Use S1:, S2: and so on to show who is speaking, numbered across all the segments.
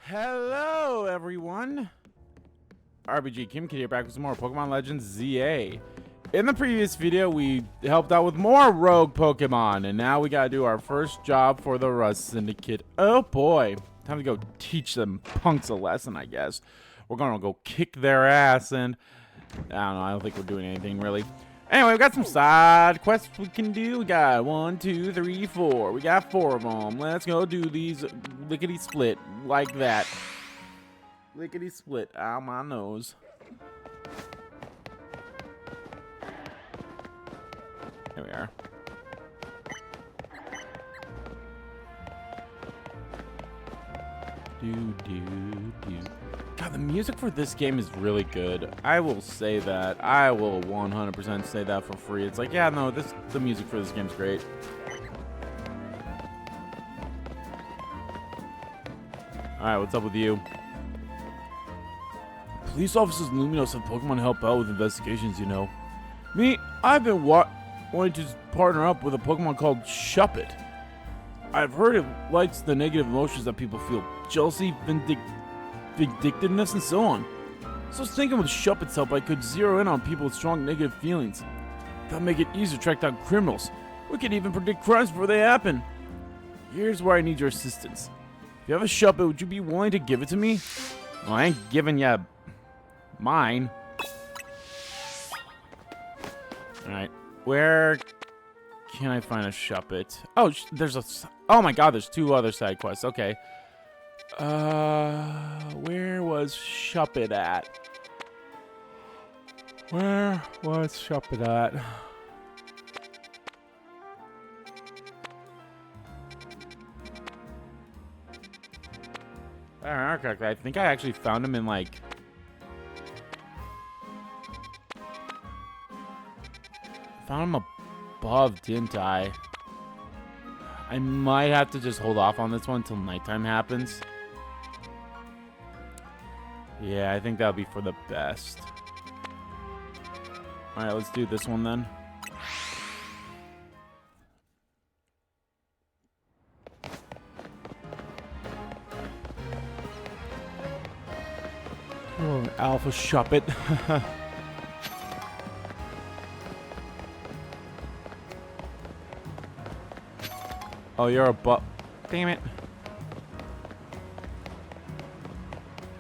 S1: Hello, everyone. RBG Kim Kid here, back with some more Pokemon Legends ZA. In the previous video, we helped out with more rogue Pokemon, and now we gotta do our first job for the Syndicate. Oh boy, time to go teach them punks a lesson, I guess. We're gonna go kick their ass, and I don't think we're doing anything really. Anyway, we got some side quests we can do. We got 1, 2, 3, 4. We got 4 of them. Let's go do these lickety split like that. Lickety split out my nose. Here we are. God, the music for this game is really good. I will say that. I will 100% say that for free. It's like, yeah, no, the music for this game's great. Alright, what's up with you? Police officers in Lumiose have Pokemon help out with investigations, you know. Me, I've been wanting to partner up with a Pokemon called Shuppet. I've heard it likes the negative emotions that people feel. Jealousy, vindictiveness, and so on. So I was thinking with Shuppet's help, I could zero in on people with strong negative feelings. That'll make it easier to track down criminals. We could even predict crimes before they happen. Here's where I need your assistance. If you have a Shuppet, would you be willing to give it to me? Well, I ain't giving ya mine. Alright, where can I find a Shuppet? Oh, oh my god, there's 2 other side quests. Okay. Where was Shuppet at? Where was Shuppet at? If I remember correctly, I think I actually found him in like... Found him above, didn't I? I might have to just hold off on this one until nighttime happens. Yeah, I think that'll be for the best. Alright, let's do this one then. Oh, Alpha Shuppet. Oh, you're a butt. Damn it.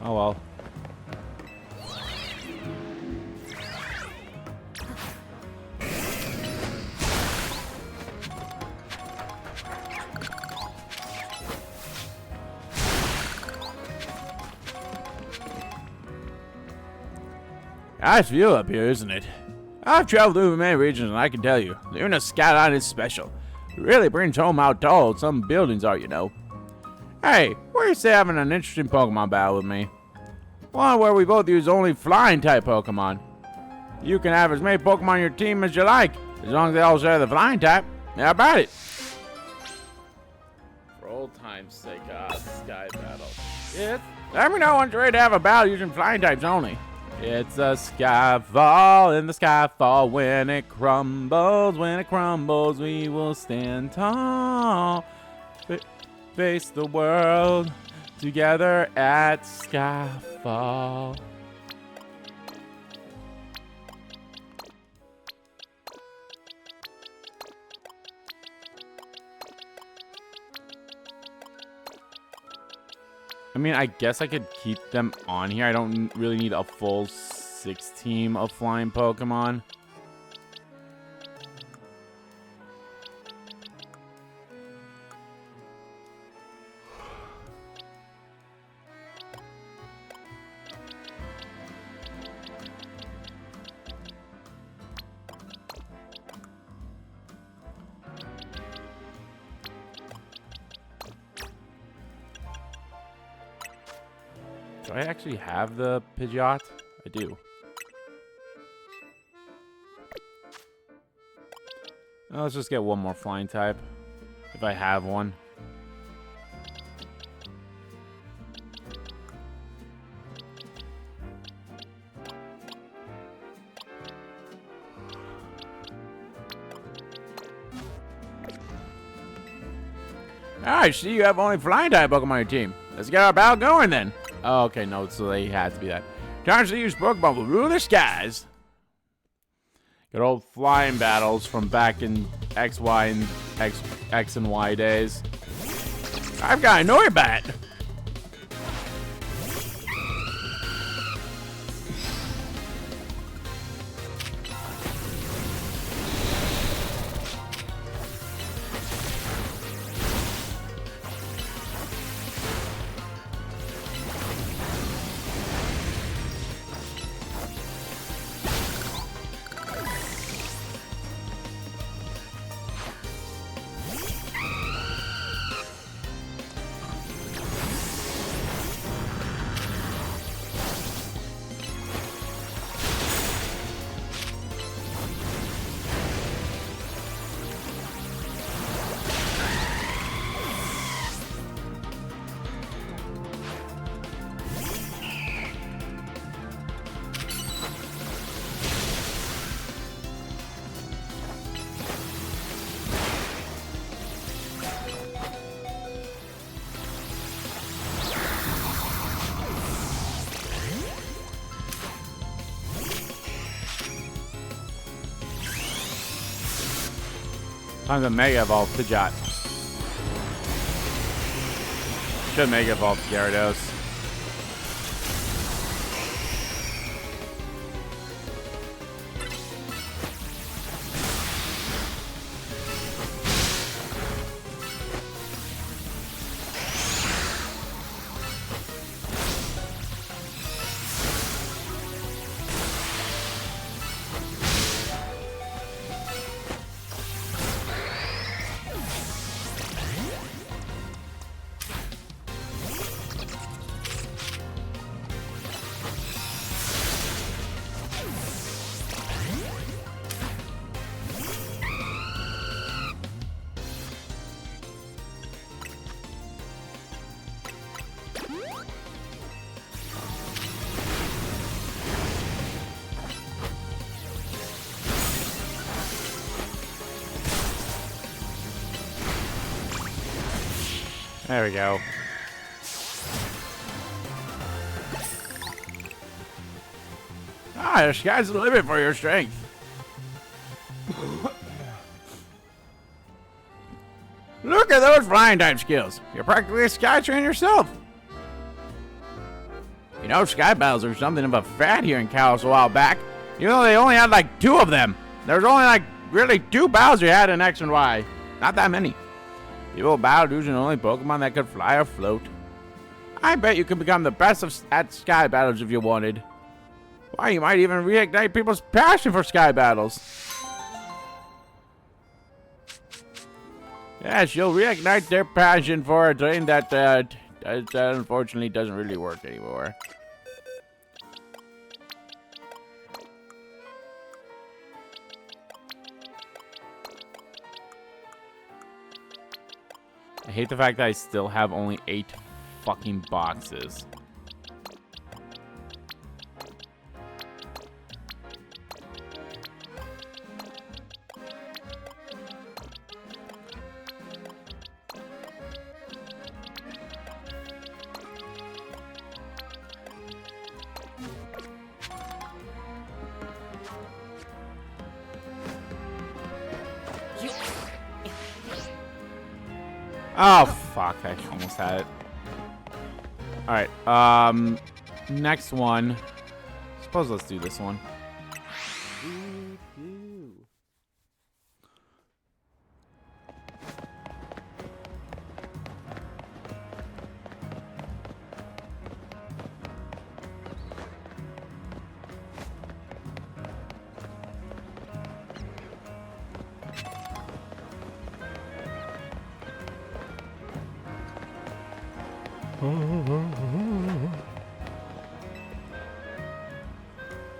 S1: Oh well. Nice view up here, isn't it? I've traveled through many regions, and I can tell you, living a skyline is special. It really brings home how tall some buildings are, you know. Hey, what do you say having an interesting Pokemon battle with me? One where we both use only flying-type Pokemon. You can have as many Pokemon on your team as you like, as long as they all share the flying type. How about it? For old time's sake, Sky Battle. Yes. Let me know once you're ready to have a battle using flying types only. It's a skyfall in the skyfall. When it crumbles, we will stand tall. Face the world together at skyfall. I mean, I guess I could keep them on here. I don't really need a full 6 team of flying Pokemon. Do I actually have the Pidgeot? I do. Well, let's just get one more flying type, if I have one. I see you have only flying type Pokemon on your team. Let's get our battle going then. Oh, okay, no, so they had to be that. Time to use Pokemon will rule the skies. Good old flying battles from back in X, Y, and X and Y days. I've got an Noibat. Time to Mega Evolve Pidgeot. Should Mega Evolve Gyarados. There we go. Ah, the sky's the limit for your strength. Look at those flying type skills. You're practically a sky train yourself. You know, sky battles are something of a fad here in Kalos a while back. You know, they only had like 2 of them. There's only like really 2 battles you had in X and Y. Not that many. People battled using only Pokemon that could fly or float. I bet you could become the best at sky battles if you wanted. Why, you might even reignite people's passion for sky battles. Yes, you'll reignite their passion for a train that unfortunately doesn't really work anymore. I hate the fact that I still have only 8 fucking boxes. Oh, fuck. I almost had it. Alright, next one. Suppose let's do this one.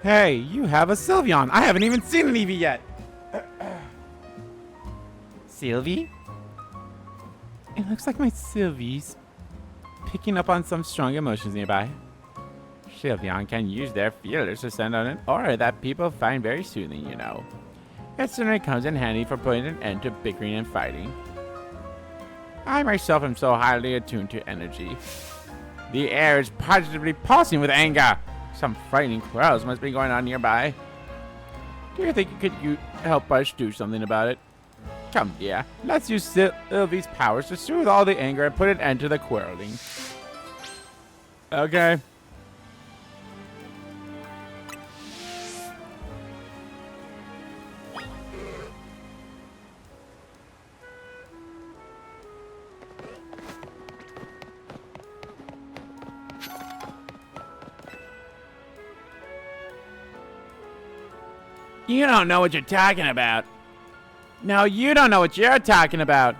S1: Hey, you have a Sylveon. I haven't even seen an Eevee yet. Sylvie? It looks like my Sylvie's picking up on some strong emotions nearby. Sylveon can use their feelers to send out an aura that people find very soothing, you know. It certainly comes in handy for putting an end to bickering and fighting. I myself am so highly attuned to energy. The air is positively pulsing with anger. Some frightening quarrels must be going on nearby. Do you think you could help us do something about it? Come, dear. Let's use Sylvie's powers to soothe all the anger and put an end to the quarreling. Okay. You don't know what you're talking about. No, you don't know what you're talking about.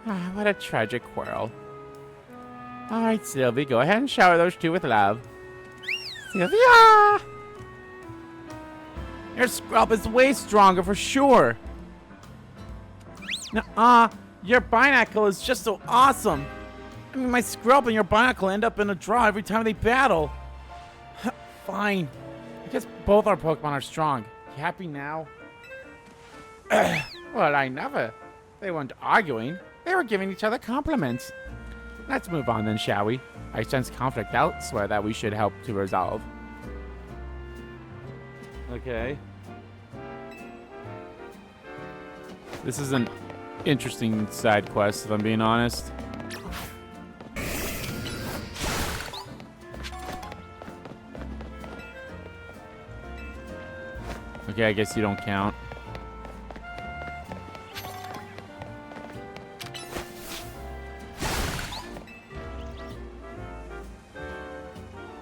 S1: Ah, what a tragic quarrel. Alright, Sylvie, go ahead and shower those two with love. Sylvia! Your scrub is way stronger for sure. Nuh-uh, your binacle is just so awesome. I mean, my scrub and your binacle end up in a draw every time they battle. Fine. I guess both our Pokemon are strong. You happy now? Well, I never. They weren't arguing. They were giving each other compliments. Let's move on then, shall we? I sense conflict elsewhere that we should help to resolve. Okay. This is an interesting side quest, if I'm being honest. Okay, I guess you don't count.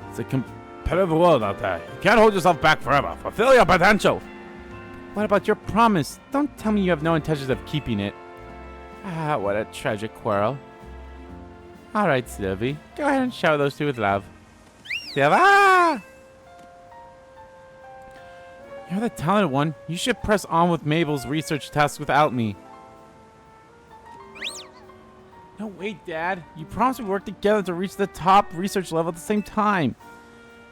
S1: It's a competitive world out there. You can't hold yourself back forever. Fulfill your potential. What about your promise? Don't tell me you have no intentions of keeping it. Ah, what a tragic quarrel. Alright, Sylvie. Go ahead and shower those two with love. Sylvia! You're the talented one. You should press on with Mabel's research tasks without me. No, wait, Dad. You promised we work together to reach the top research level at the same time.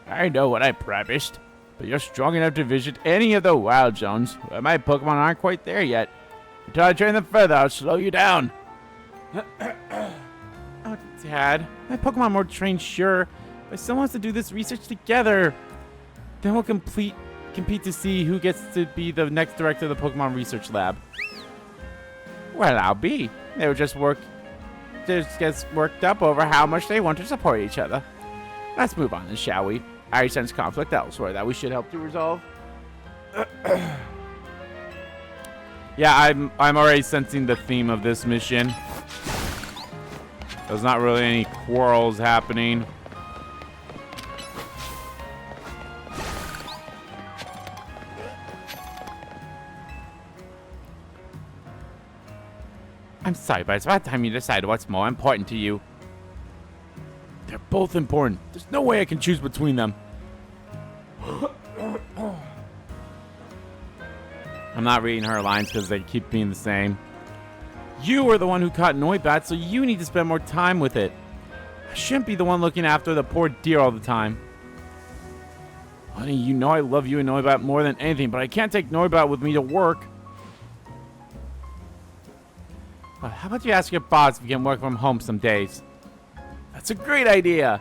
S1: I know what I promised, but you're strong enough to visit any of the wild zones. But my Pokemon aren't quite there yet. Until I train them further, I'll slow you down. Oh, Dad. My Pokemon are more trained, sure, but I still wants to do this research together. Then we'll compete to see who gets to be the next director of the Pokemon Research Lab. Well, I'll be. They would just gets worked up over how much they want to support each other. Let's move on then, shall we? I sense conflict elsewhere that we should help to resolve. Yeah, I'm already sensing the theme of this mission. There's not really any quarrels happening. I'm sorry, but it's about time you decide what's more important to you. They're both important. There's no way I can choose between them. I'm not reading her lines because they keep being the same. You were the one who caught Noibat, so you need to spend more time with it. I shouldn't be the one looking after the poor deer all the time. Honey, you know I love you and Noibat more than anything, but I can't take Noibat with me to work. How about you ask your boss if you can work from home some days? That's a great idea.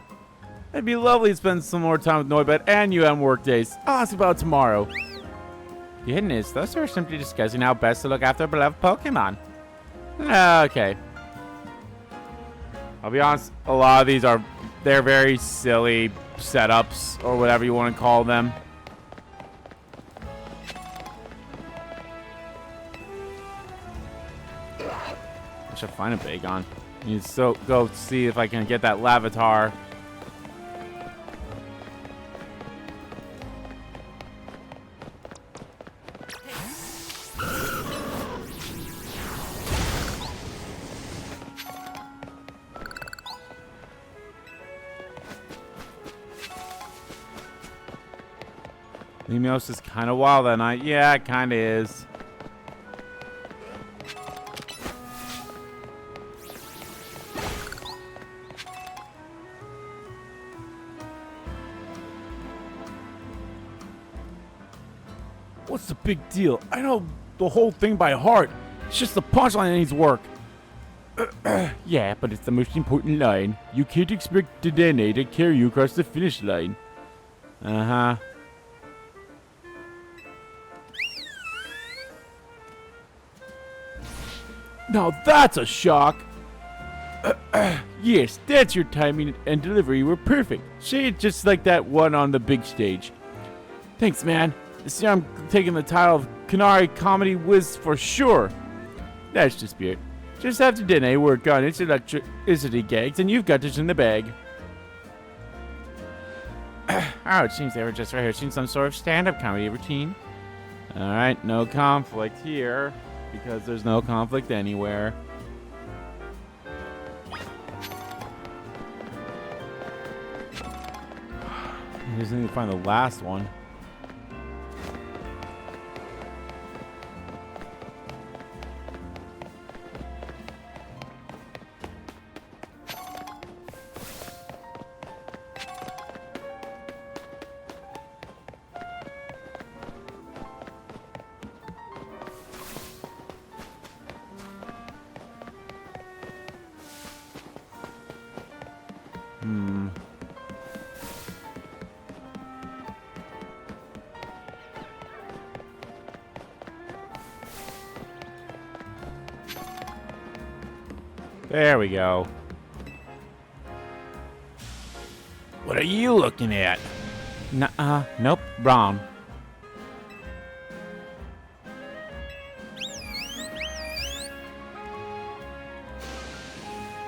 S1: It'd be lovely to spend some more time with Noibat and you on work days. I'll ask about tomorrow. The hidden is, those are simply discussing how best to look after beloved Pokemon. Okay. I'll be honest, a lot of these they're very silly setups, or whatever you want to call them. I should find a Bagon. I need to go see if I can get that Lavatar. Lumiose is kind of wild that night. Yeah, it kind of is. What's the big deal? I know the whole thing by heart. It's just the punchline that needs work. Yeah, but it's the most important line. You can't expect the DNA to carry you across the finish line. Uh-huh. Now that's a shock! Yes, that's your timing and delivery were perfect. Say it just like that one on the big stage. Thanks, man. This year I'm taking the title of Canary Comedy Whiz for sure. That's the spirit. Just have to DNA work on its electricity gags and you've got this in the bag. Oh, it seems they were just rehearsing some sort of stand-up comedy routine. Alright, no conflict here. Because there's no conflict anywhere. I just need to find the last one. There we go. What are you looking at? Nuh-uh. Nope. Wrong.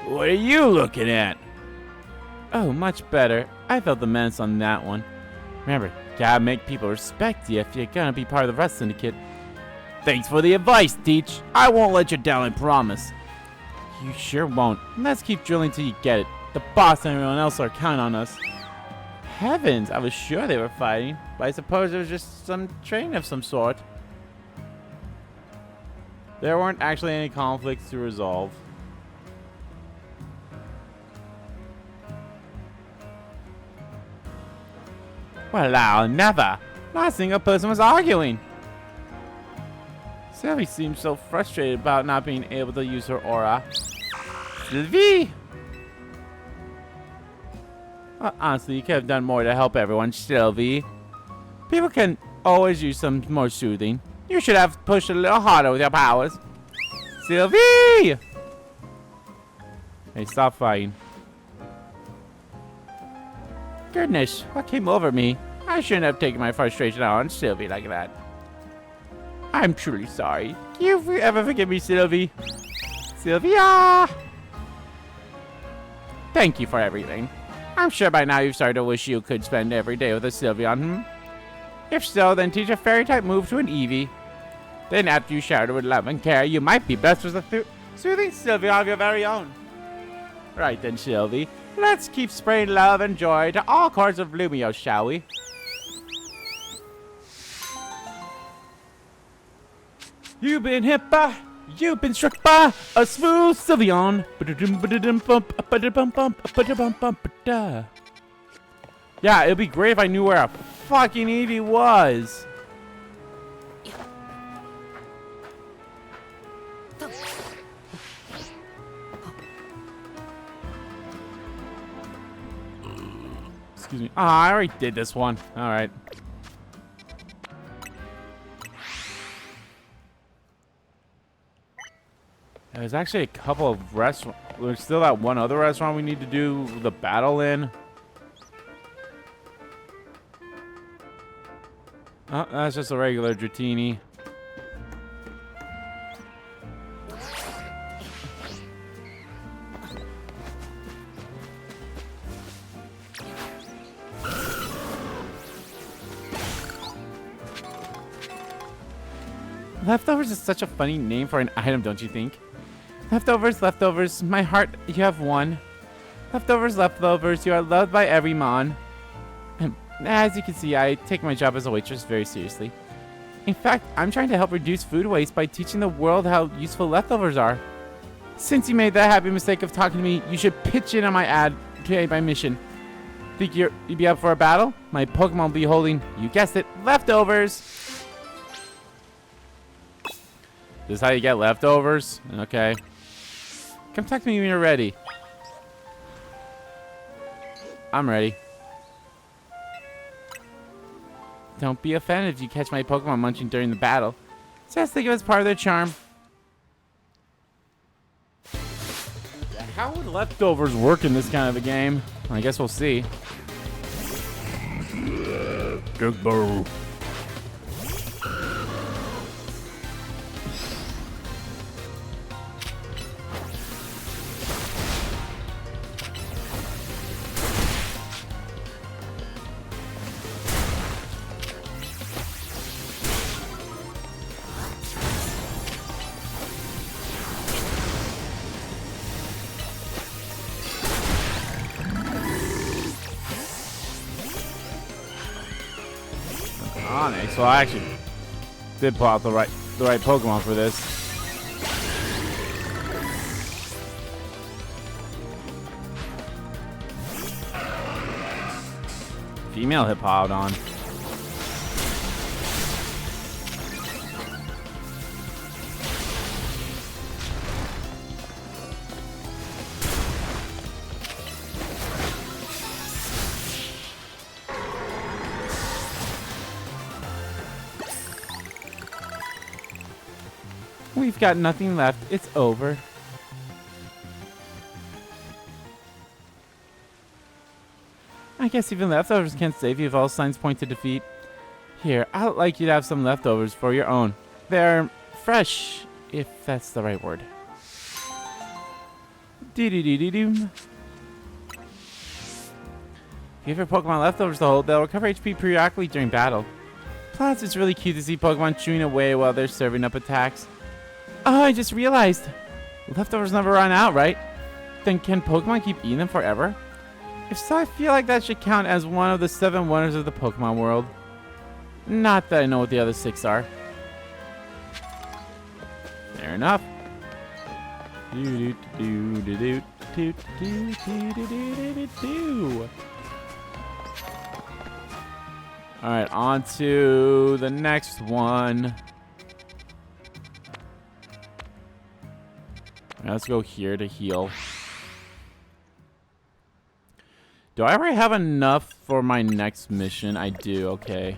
S1: What are you looking at? Oh, much better. I felt the menace on that one. Remember, you gotta make people respect you if you're gonna be part of the rest syndicate. Thanks for the advice, Teach. I won't let you down, I promise. You sure won't. Let's keep drilling till you get it. The boss and everyone else are counting on us. Heavens, I was sure they were fighting, but I suppose it was just some training of some sort. There weren't actually any conflicts to resolve. Well, I'll never. Not a single person was arguing. Sylvie seemed so frustrated about not being able to use her aura. Sylvie! Well, honestly, you could have done more to help everyone, Sylvie. People can always use some more soothing. You should have pushed a little harder with your powers. Sylvie! Hey, stop fighting. Goodness, what came over me? I shouldn't have taken my frustration out on Sylvie like that. I'm truly sorry. Can you ever forgive me, Sylvie? Sylvia! Thank you for everything. I'm sure by now you've started to wish you could spend every day with a Sylveon, If so, then teach a fairy-type move to an Eevee. Then after you shower it with love and care, you might be blessed with a soothing Sylveon of your very own. Right then, Sylvie. Let's keep spraying love and joy to all corners of Lumiose, shall we? You've been hit by, you've been struck by a smooth Sylveon. Yeah, it'd be great if I knew where a fucking Eevee was. Excuse me. Oh, I already did this one. All right. There's actually a couple of restaurants. There's still that one other restaurant we need to do the battle in. Oh, that's just a regular Dratini. Leftovers is such a funny name for an item, don't you think? Leftovers, leftovers, my heart, you have won. Leftovers, leftovers, you are loved by everyone. As you can see, I take my job as a waitress very seriously. In fact, I'm trying to help reduce food waste by teaching the world how useful leftovers are. Since you made that happy mistake of talking to me, you should pitch in on my ad to aid my mission. Think you'd be up for a battle? My Pokemon will be holding, you guessed it, leftovers! This is how you get leftovers? Okay. Come talk to me when you're ready. I'm ready. Don't be offended if you catch my Pokemon munching during the battle. Just think of it as part of their charm. How would leftovers work in this kind of a game? I guess we'll see. Goodbye. Onyx. So I actually did pull out the right Pokemon for this. Female Hippowdon. We've got nothing left. It's over. I guess even leftovers can't save you if all signs point to defeat. Here, I'd like you to have some leftovers for your own. They're fresh, if that's the right word. Doo-doo-doo-doo-doo. If you have your Pokemon leftovers to hold, they'll recover HP periodically during battle. Plus, it's really cute to see Pokemon chewing away while they're serving up attacks. Oh, I just realized. Leftovers never run out, right? Then can Pokemon keep eating them forever? If so, I feel like that should count as one of the 7 wonders of the Pokemon world. Not that I know what the other 6 are. Fair enough. Alright, on to the next one. Let's go here to heal. Do I already have enough for my next mission? I do, okay.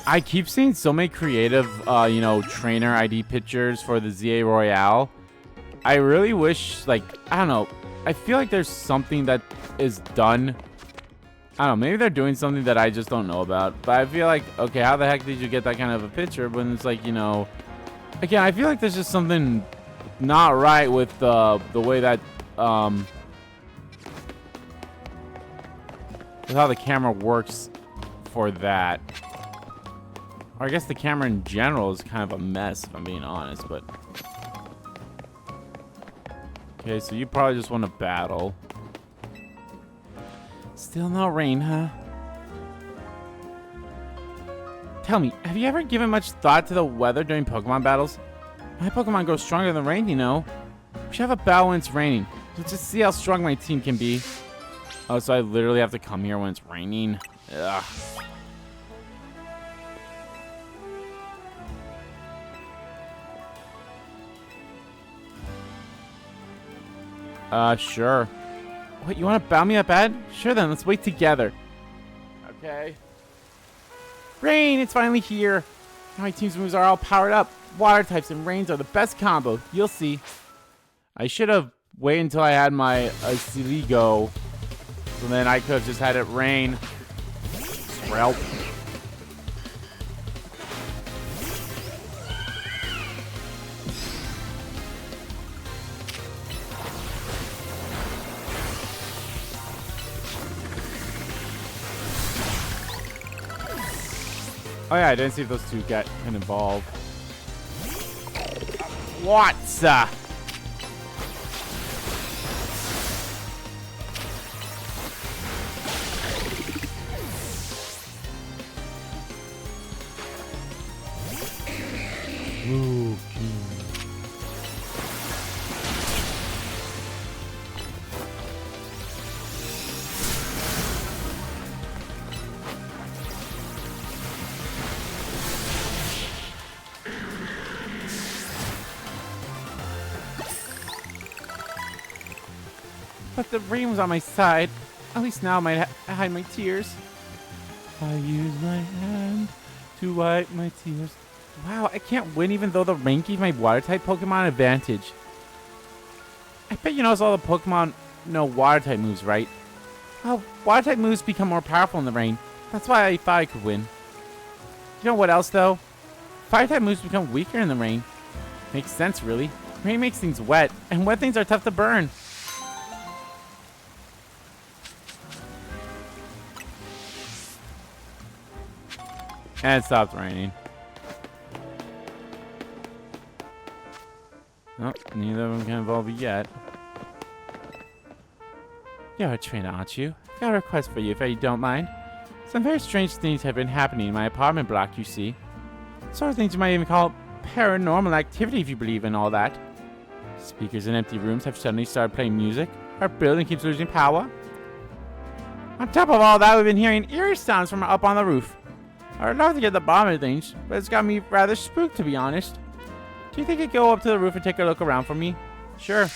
S1: I keep seeing so many creative, you know, trainer ID pictures for the ZA Royale. I really wish, like, I don't know. I feel like there's something that is done. I don't know, maybe they're doing something that I just don't know about. But I feel like, okay, how the heck did you get that kind of a picture when it's like, you know... Again, I feel like there's just something not right with the way that... with how the camera works for that. Or I guess the camera in general is kind of a mess, if I'm being honest, but... Okay, so you probably just want to battle. Still no rain, huh? Tell me, have you ever given much thought to the weather during Pokemon battles? My Pokemon grow stronger than rain, you know. We should have a battle when it's raining. Let's just see how strong my team can be. Oh, so I literally have to come here when it's raining? Ugh. Sure. What, you want to bow me up, Ed? Sure then, let's wait together. Okay. Rain, it's finally here. Now my team's moves are all powered up. Water types and rains are the best combo. You'll see. I should have waited until I had my Siligo. So then I could have just had it rain. Sprout. Oh yeah, I didn't see if those two got involved. What's But the rain was on my side. At least now I might hide my tears. I use my hand to wipe my tears. Wow, I can't win even though the rain gave my water-type Pokemon advantage. I bet you notice all the Pokemon know water-type moves, right? Well, water-type moves become more powerful in the rain. That's why I thought I could win. You know what else, though? Fire-type moves become weaker in the rain. Makes sense, really. Rain makes things wet, and wet things are tough to burn. And it stopped raining. Nope, neither of them can evolve yet. You're a trainer, aren't you? I've got a request for you, if you don't mind. Some very strange things have been happening in my apartment block, you see. Sort of things you might even call paranormal activity if you believe in all that. Speakers in empty rooms have suddenly started playing music. Our building keeps losing power. On top of all that, we've been hearing eerie sounds from up on the roof. I'd love to get the bottom of things, but it's got me rather spooked, to be honest. Do you think you'd go up to the roof and take a look around for me? Sure.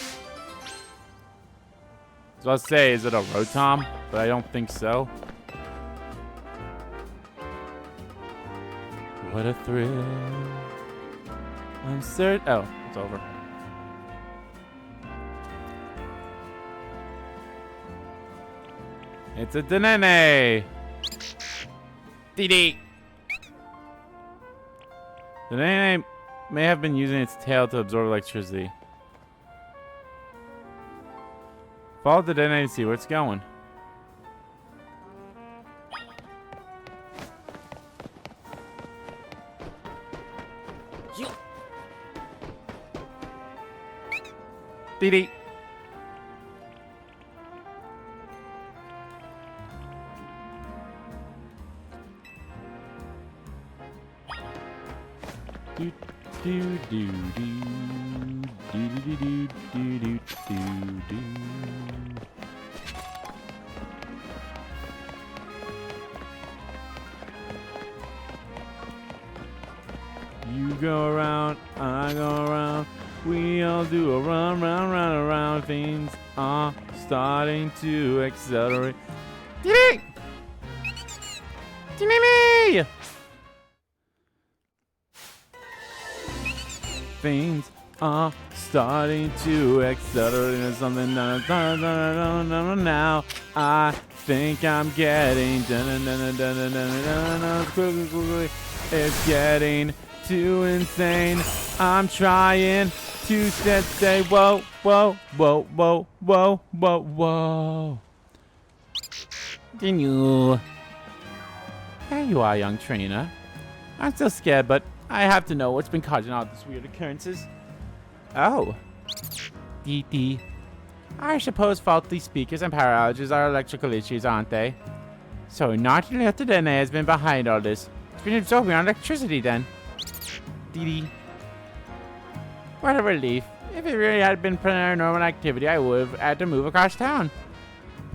S1: So I'll say, is it a Rotom? But I don't think so. What a thrill. I'm certain. Oh, it's over. It's a Denene. DD. The Denene may have been using its tail to absorb electricity. Follow the Denene to see where it's going. DD. Do do do do do do do do do do. You go around, I go around. We all do a run, round, round, around. Things are starting to accelerate. Dee-dee! Dee-dee-dee! Things are starting to accelerate into something now. I think I'm getting quickly. It's getting too insane. I'm trying to say whoa, whoa, whoa, whoa, whoa, whoa, whoa. Continue. There you are, young trainer. I'm still scared, but I have to know what's been causing all these weird occurrences. Oh. DD. I suppose faulty speakers and power outages are electrical issues, aren't they? So naughty little Dene has been behind all this. It's been absorbing our electricity then. DD. What a relief. If it really had been paranormal activity, I would have had to move across town.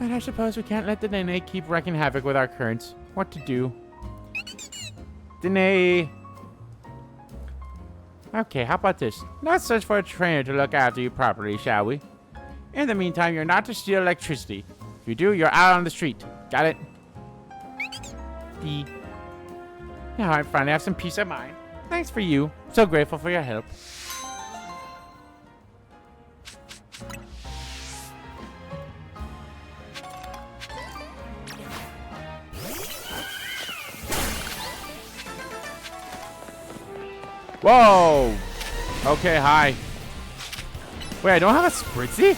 S1: But I suppose we can't let the Dene keep wreaking havoc with our currents. What to do? Dene. Okay, how about this? Let's search for a trainer to look after you properly, shall we? In the meantime, you're not to steal electricity. If you do, you're out on the street. Got it? D. Now I finally have some peace of mind. Thanks for you. So grateful for your help. Whoa! Okay, hi. Wait, I don't have a Spritzy?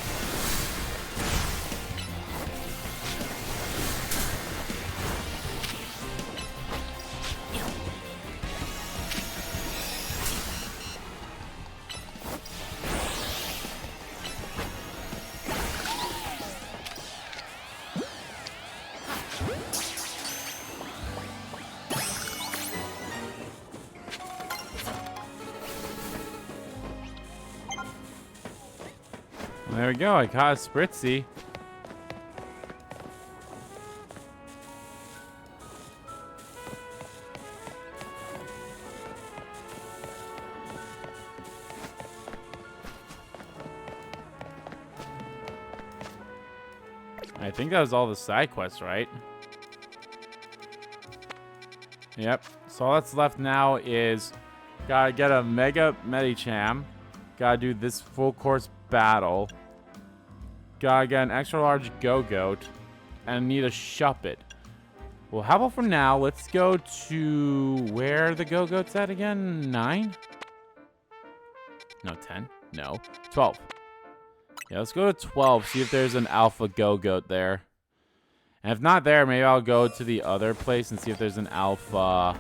S1: There we go, I caught a Spritzy. I think that was all the side quests, right? Yep. So all that's left now is gotta get a Mega Medicham. Gotta do this full course battle. Gotta get an extra large Go-Goat. And need a Shuppet. Well, how about for now, let's go to where the Go-Goat's at again? 9? No, 10? No. 12. Yeah, let's go to 12, see if there's an Alpha Go-Goat there. And if not there, maybe I'll go to the other place and see if there's an Alpha...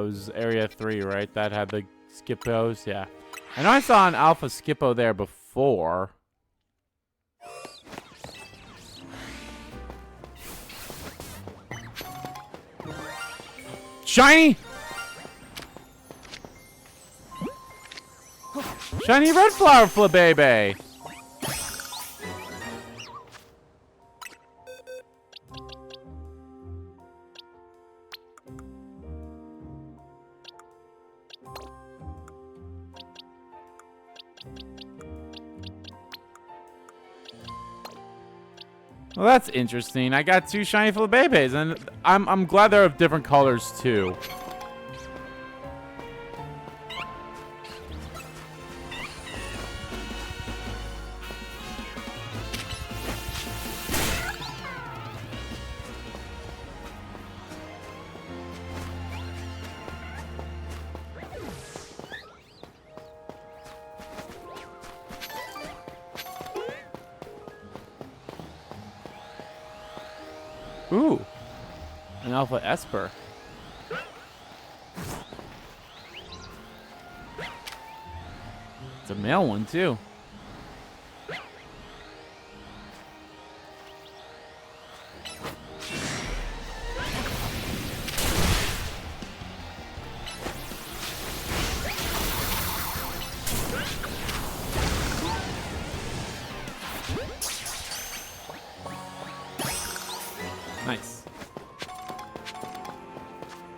S1: it was area 3, right? That had the Skippos, yeah. I know I saw an Alpha Skippo there before. Shiny! Shiny red flower Flabébé! Well, that's interesting. I got 2 shiny Flabébés, and I'm glad they're of different colors too. Ooh, an Alpha Esper. It's a male one too. Nice.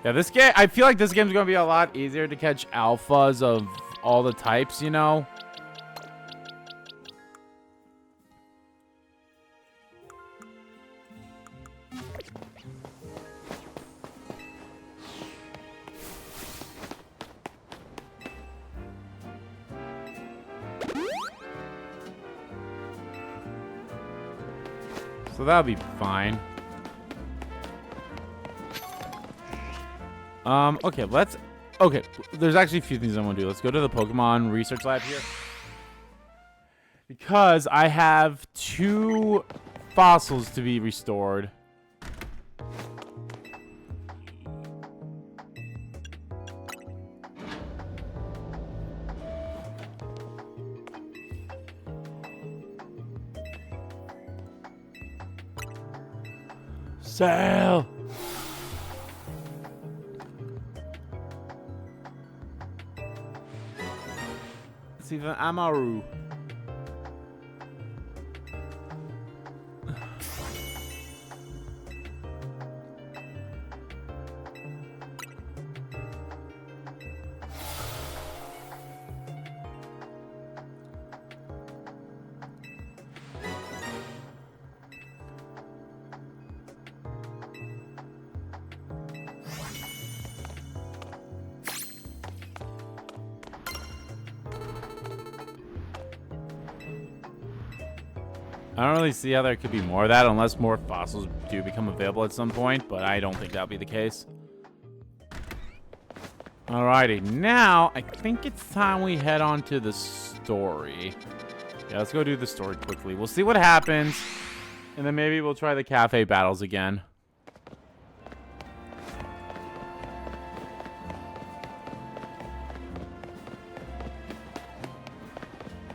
S1: Yeah, this game, I feel like this game's going to be a lot easier to catch alphas of all the types, you know? So that'll be fine. Okay, okay, there's actually a few things I want to do. Let's go to the Pokemon research lab here. Because I have 2 fossils to be restored. Sail! It's even Amaru. I don't really see how there could be more of that unless more fossils do become available at some point, but I don't think that'll be the case. Alrighty, now I think it's time we head on to the story. Yeah, let's go do the story quickly. We'll see what happens, and then maybe we'll try the cafe battles again.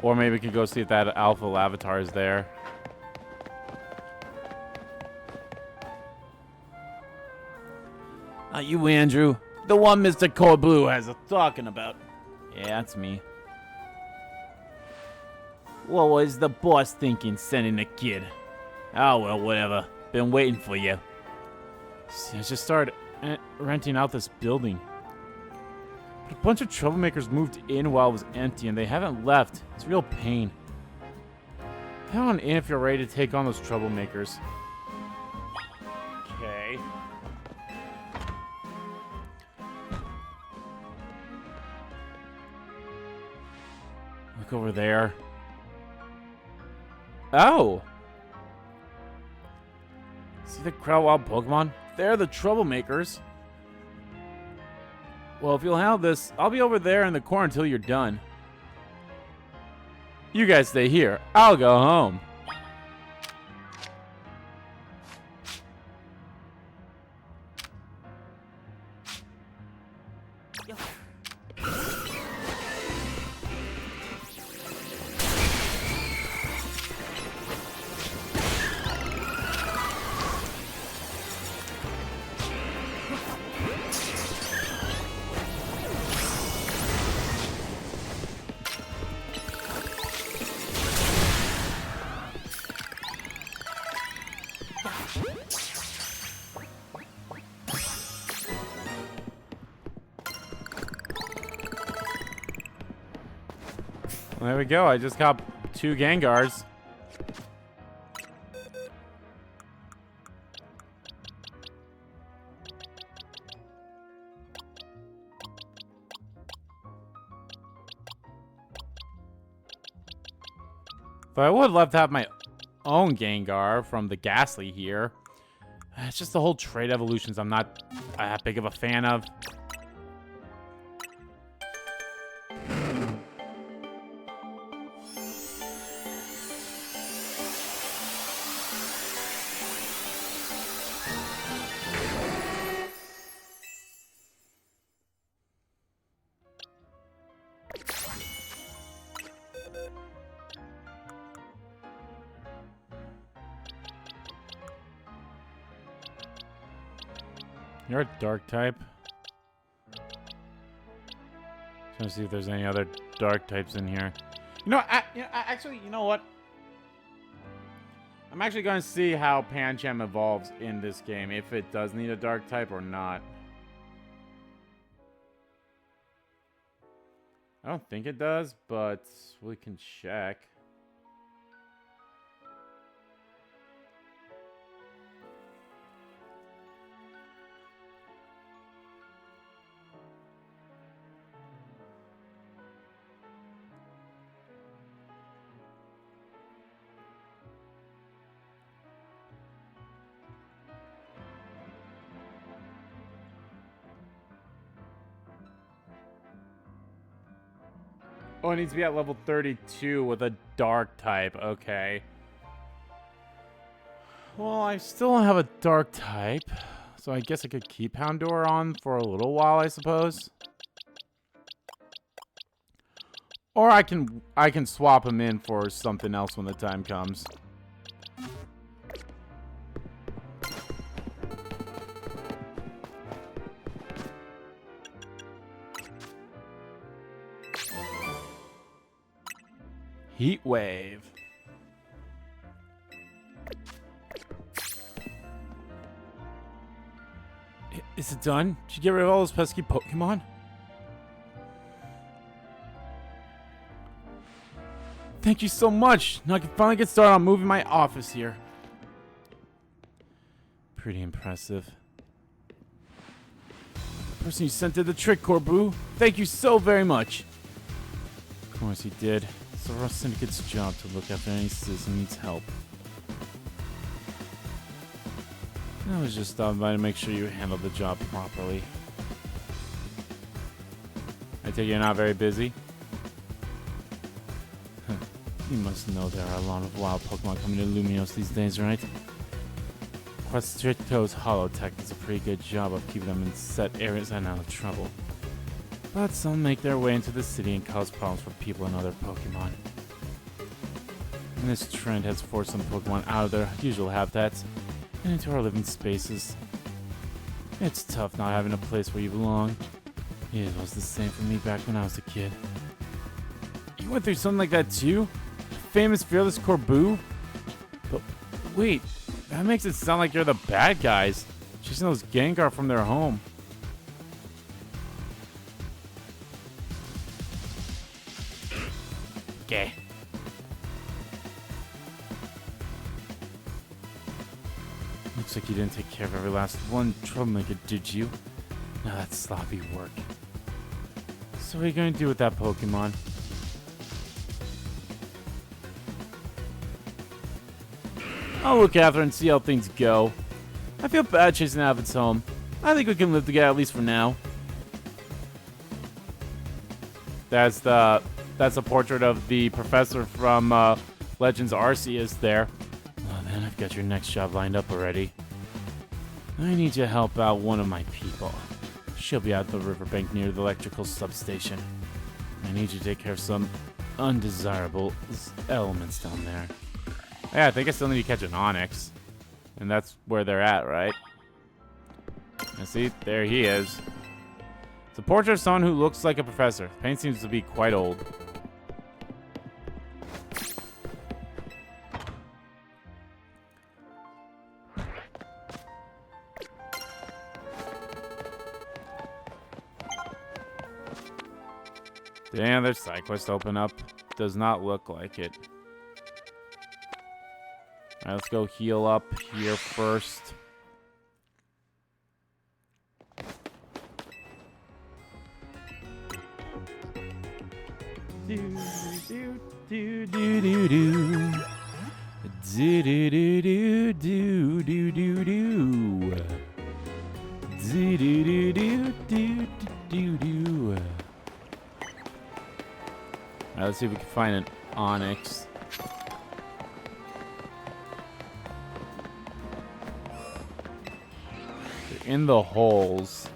S1: Or maybe we could go see if that Alpha Lavatar is there. Are you Andrew? The one Mr. Corblue has talking about. Yeah, that's me. What was the boss thinking sending the kid? Oh, well, whatever. Been waiting for you. See, I just started renting out this building. But a bunch of troublemakers moved in while it was empty, and they haven't left. It's a real pain. Head on in if you're ready to take on those troublemakers. Okay. Look over there. Oh! See the crowd wild Pokemon? They're the troublemakers. Well, if you'll handle this, I'll be over there in the corner until you're done. You guys stay here. I'll go home. Well, there we go. I just got 2 Gengars. But I would love to have my own Gengar from the Ghastly here. It's just the whole trait evolutions I'm not that big of a fan of. You're a dark type. Trying to see if there's any other dark types in here. Actually, you know what? I'm actually going to see how Pancham evolves in this game, if it does need a dark type or not. I don't think it does, but we can check. Oh, it needs to be at level 32 with a dark type. Okay. Well, I still don't have a dark type, so I guess I could keep Houndour on for a little while, I suppose. Or I can swap him in for something else when the time comes. Heat Wave. Is it done? Did you get rid of all those pesky Pokemon? Thank you so much. Now I can finally get started on moving my office here. Pretty impressive. The person you sent did the trick, Corbu. Thank you so very much. Of course he did. It's the Syndicate's job to look after any citizen who needs help. I was just stopping by to make sure you handled the job properly. I take it you're not very busy? You must know there are a lot of wild Pokemon coming to Lumiose these days, right? Quastrito's Holotech does a pretty good job of keeping them in set areas and out of trouble. But some make their way into the city and cause problems for people and other Pokemon. And this trend has forced some Pokemon out of their usual habitats and into our living spaces. It's tough not having a place where you belong. It was the same for me back when I was a kid. You went through something like that too? Famous fearless Corbu? But wait, that makes it sound like you're the bad guys, chasing those Gengar from their home. Okay. Looks like you didn't take care of every last one troublemaker, did you? Now that's sloppy work. So what are you going to do with that Pokemon? I'll look after and see how things go. I feel bad chasing it out of its home. I think we can live together at least for now. That's a portrait of the professor from Legends Arceus there. Oh man, I've got your next job lined up already. I need you to help out one of my people. She'll be at the riverbank near the electrical substation. I need you to take care of some undesirable elements down there. Yeah, I think I still need to catch an Onix. And that's where they're at, right? And see, there he is. It's a portrait of someone who looks like a professor. The paint seems to be quite old. Damn, there's side quest open up. Does not look like it. Alright, let's go heal up here first. Do do do do do do. Do do do do do do do do. Do do do do do do do. Alright, let's see if we can find an Onix. They're in the holes.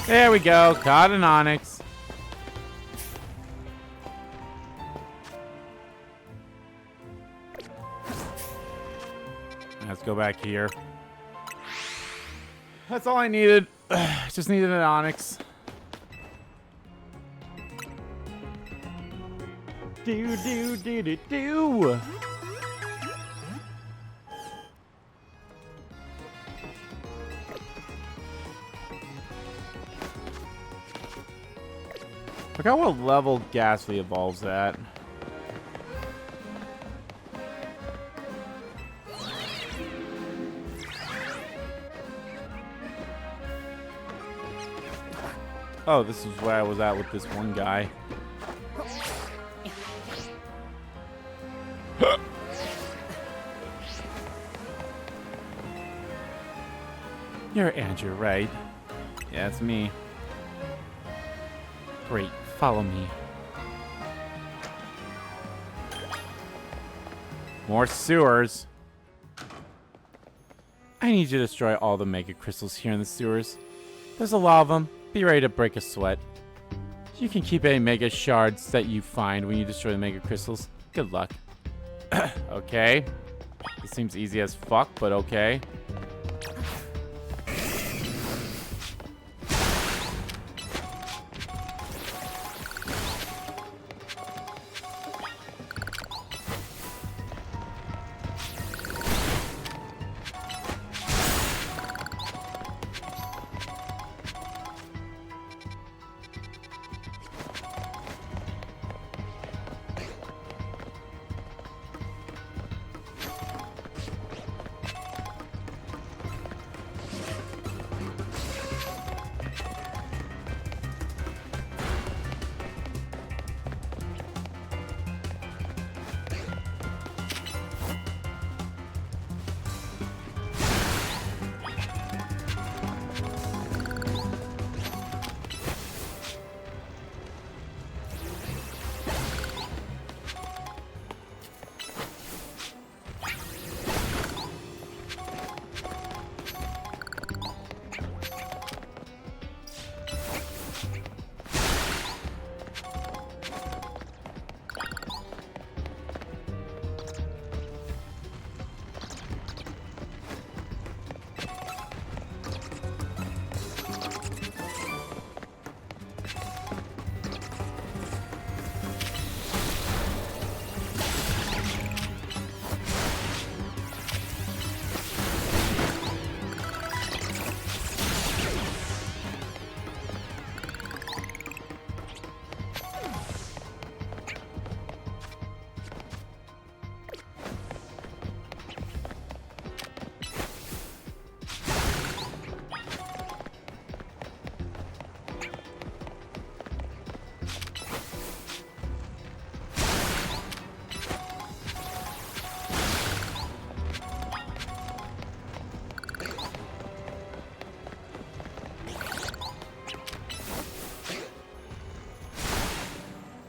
S1: There we go. Caught an Onix. Let's go back here. That's all I needed. Just needed an Onix. Do do do do do. Forgot what level Ghastly evolves at. Oh, this is where I was at with this one guy. You're Andrew, right? Yeah, it's me. Great, follow me. More sewers. I need you to destroy all the mega crystals here in the sewers. There's a lot of them. Be ready to break a sweat. You can keep any mega shards that you find when you destroy the mega crystals. Good luck. Okay. This seems easy as fuck, but okay.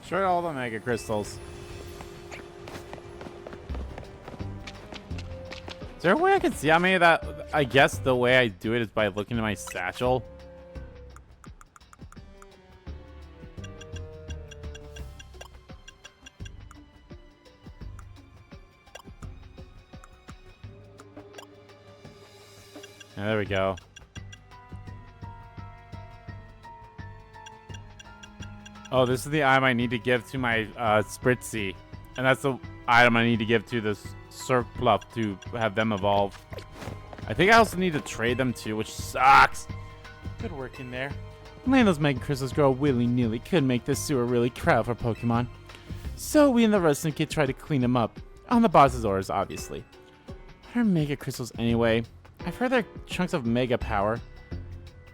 S1: Destroy all the mega crystals. Is there a way I can see how many of that? I guess the way I do it is by looking at my satchel. Yeah, there we go. Oh, this is the item I need to give to my Spritzy. And that's the item I need to give to the Surfluff to have them evolve. I think I also need to trade them too, which sucks. Good work in there. Letting those mega crystals grow willy-nilly could make this sewer really crowded for Pokemon. So we and the rest of the kid try to clean them up. On the boss's orders, obviously. What are mega crystals anyway? I've heard they're chunks of mega power.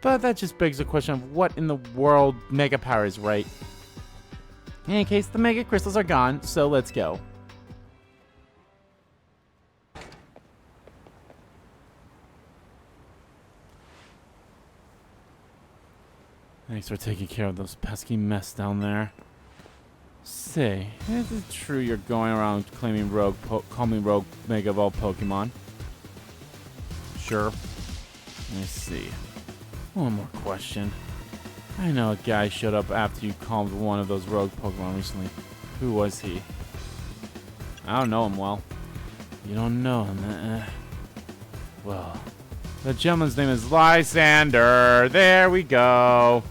S1: But that just begs the question of what in the world mega power is, right? In any case, the mega crystals are gone, so let's go. Thanks for taking care of those pesky mess down there. Say, is it true you're going around calling me rogue Mega Evolved Pokemon? Sure. Let's see. One more question. I know a guy showed up after you calmed one of those rogue Pokemon recently. Who was he? I don't know him well. You don't know him, Well, the gentleman's name is Lysander. There we go.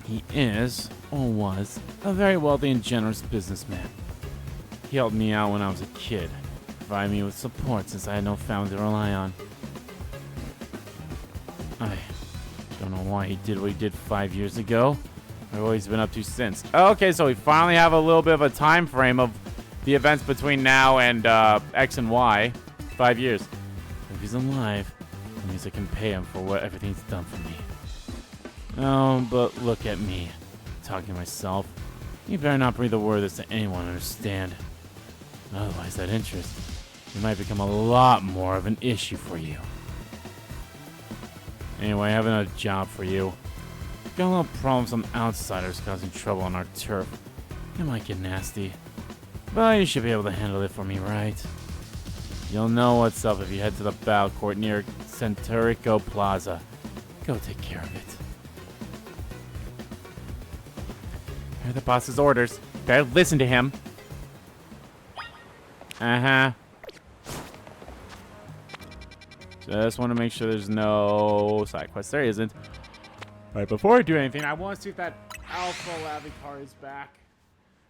S1: He is, or was, a very wealthy and generous businessman. He helped me out when I was a kid, provided me with support since I had no family to rely on. I don't know why he did what he did 5 years ago, or what he's been up to since. Okay, so we finally have a little bit of a time frame of the events between now and X and Y. 5 years. If he's alive, that means I can pay him for what everything's done for me. Oh, but look at me, talking to myself. You better not breathe a word of this to anyone, understand? Otherwise, that interest, it might become a lot more of an issue for you. Anyway, I have another job for you. Got a little problem with some outsiders causing trouble on our turf. It might get nasty, but you should be able to handle it for me, right? You'll know what's up if you head to the Battle Court near Centurico Plaza. Go take care of it. Hear the boss's orders. Better listen to him. Uh-huh. Just want to make sure there's no side quests. There isn't. All right, before I do anything, I want to see if that Alpha Lavicar is back.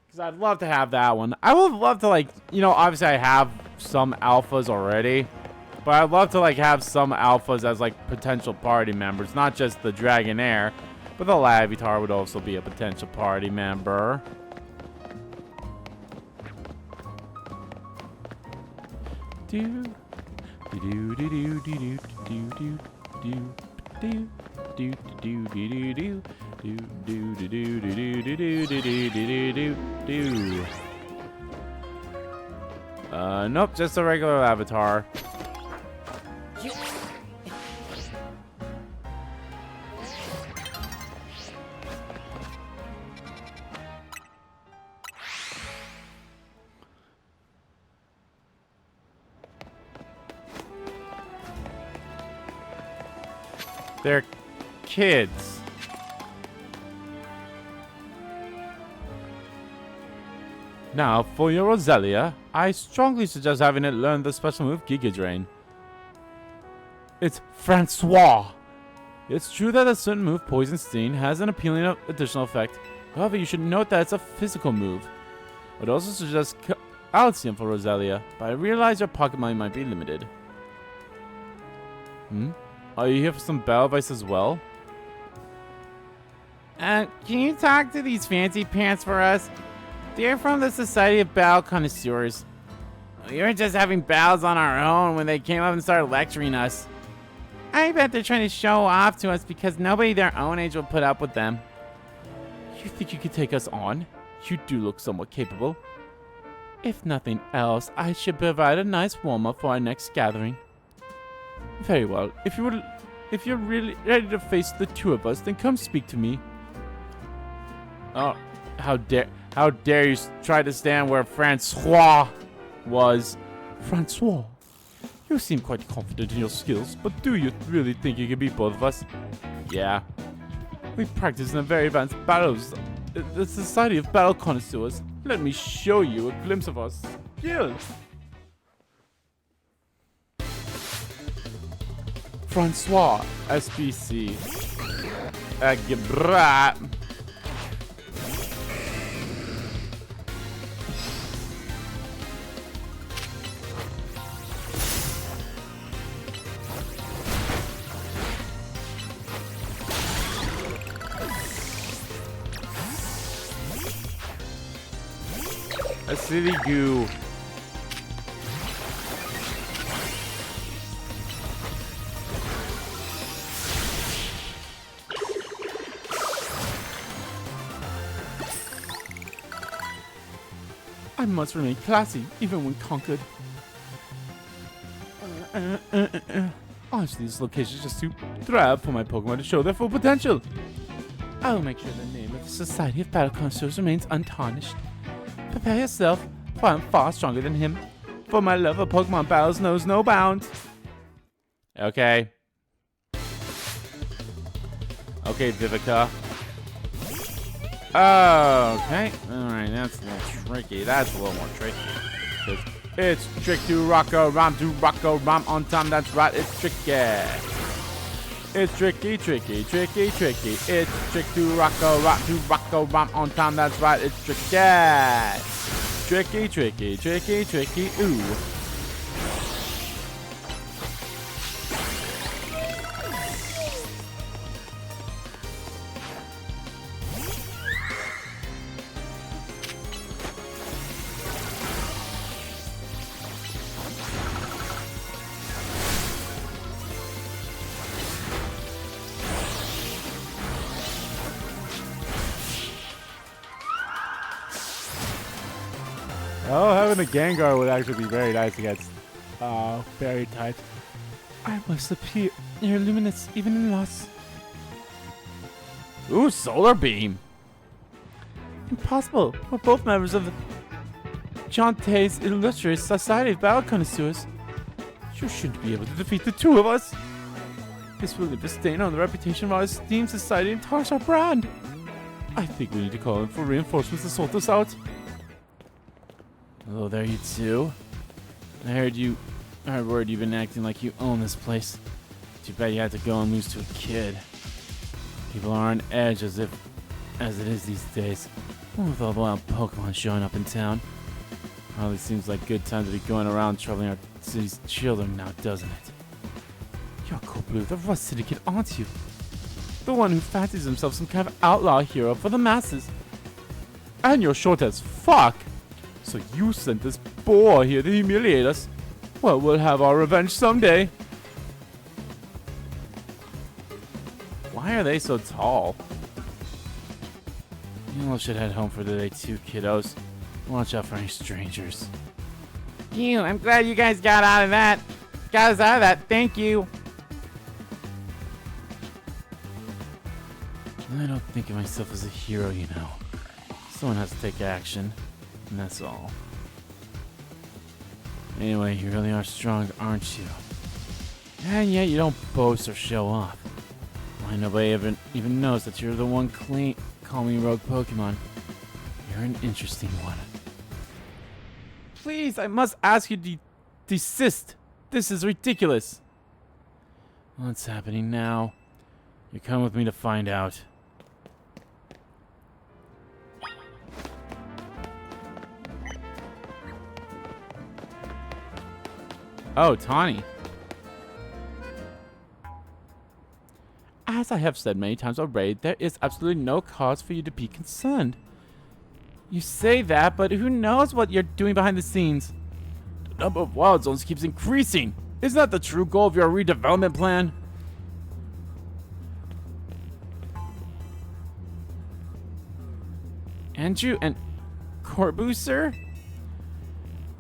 S1: Because I'd love to have that one. I would love to, like, you know, obviously I have some alphas already. But I'd love to, like, have some alphas as, like, potential party members. Not just the Dragonair, but the Lavitar would also be a potential party member. Do do do do do do do do do do do do do. Do do do do do do do do do do do. Nope, just a regular avatar. They're kids. Now, for your Roselia, I strongly suggest having it learn the special move Giga Drain. It's Francois. It's true that a certain move, Poison Sting, has an appealing additional effect. However, you should note that it's a physical move. I would also suggest Calcium for Roselia, but I realize your pocket money might be limited. Are you here for some battle advice as well? Can you talk to these fancy pants for us? They're from the Society of Battle Connoisseurs. We were just having battles on our own when they came up and started lecturing us. I bet they're trying to show off to us because nobody their own age will put up with them. You think you could take us on? You do look somewhat capable. If nothing else, I should provide a nice warm-up for our next gathering. Very well. If you're really ready to face the two of us, then come speak to me. Oh, How dare you try to stand where Francois was? Francois, you seem quite confident in your skills, but do you really think you can beat both of us? Yeah. We practice in a very advanced battles. The Society of Battle Connoisseurs. Let me show you a glimpse of our skills. Francois, SBC. Gebrat. A city goo. I must remain classy, even when conquered. Honestly, this location is just too drab for my Pokemon to show their full potential. I will make sure the name of the Society of Battle Connoisseurs remains untarnished. Prepare yourself, for I am far stronger than him. For my love of Pokemon battles knows no bounds. Okay. Okay, Vivica. Okay. Alright, that's a little tricky. That's a little more tricky. It's trick to Rocco Rom on time. That's right, it's tricky. It's tricky. It's trick to Rocco Rom on time. That's right, it's tricky. Tricky. Ooh. Oh, having a Gengar would actually be very nice against fairy types. I must appear near luminous even in loss. Ooh, Solar Beam. Impossible. We're both members of the Chante's illustrious Society of Battle Connoisseurs. You shouldn't be able to defeat the two of us. This will leave a stain on the reputation of our esteemed society and tarnish our brand. I think we need to call in for reinforcements to sort this out. Hello there, you two. I heard word you've been acting like you own this place. Too bad you had to go and lose to a kid. People are on edge as it is these days. With all the wild Pokemon showing up in town. Probably seems like good time to be going around troubling our city's children now, doesn't it? You're Cool Blue, the Rust Syndicate, aren't you? The one who fancies himself some kind of outlaw hero for the masses. And you're short as fuck! So you sent this boar here to humiliate us? Well, we'll have our revenge someday. Why are they so tall? You all should head home for the day too, kiddos. Watch out for any strangers. Phew, I'm glad you guys got out of that. Got us out of that, thank you. I don't think of myself as a hero, you know. Someone has to take action. And that's all. Anyway, you really are strong, aren't you? And yet you don't boast or show off. Why nobody even knows that you're the one calming rogue Pokemon. You're an interesting one. Please, I must ask you to desist. This is ridiculous. What's happening now? You come with me to find out. Oh, Tawny. As I have said many times already, there is absolutely no cause for you to be concerned. You say that, but who knows what you're doing behind the scenes? The number of wild zones keeps increasing. Isn't that the true goal of your redevelopment plan? Andrew and Corbu, sir?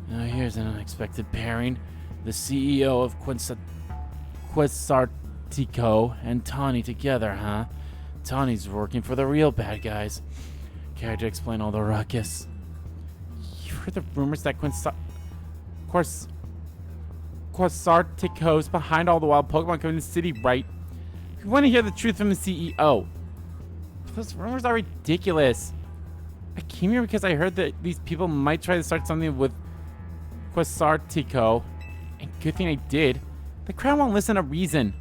S1: Now here's an unexpected pairing. The CEO of Quasartico and Tawny together, huh? Tawny's working for the real bad guys. care to explain all the ruckus? You've heard the rumors that Quasartico's behind all the wild Pokemon coming to the city, right? We want to hear the truth from the CEO. Those rumors are ridiculous. I came here because I heard that these people might try to start something with Quasartico. And good thing I did. The crowd won't listen to reason.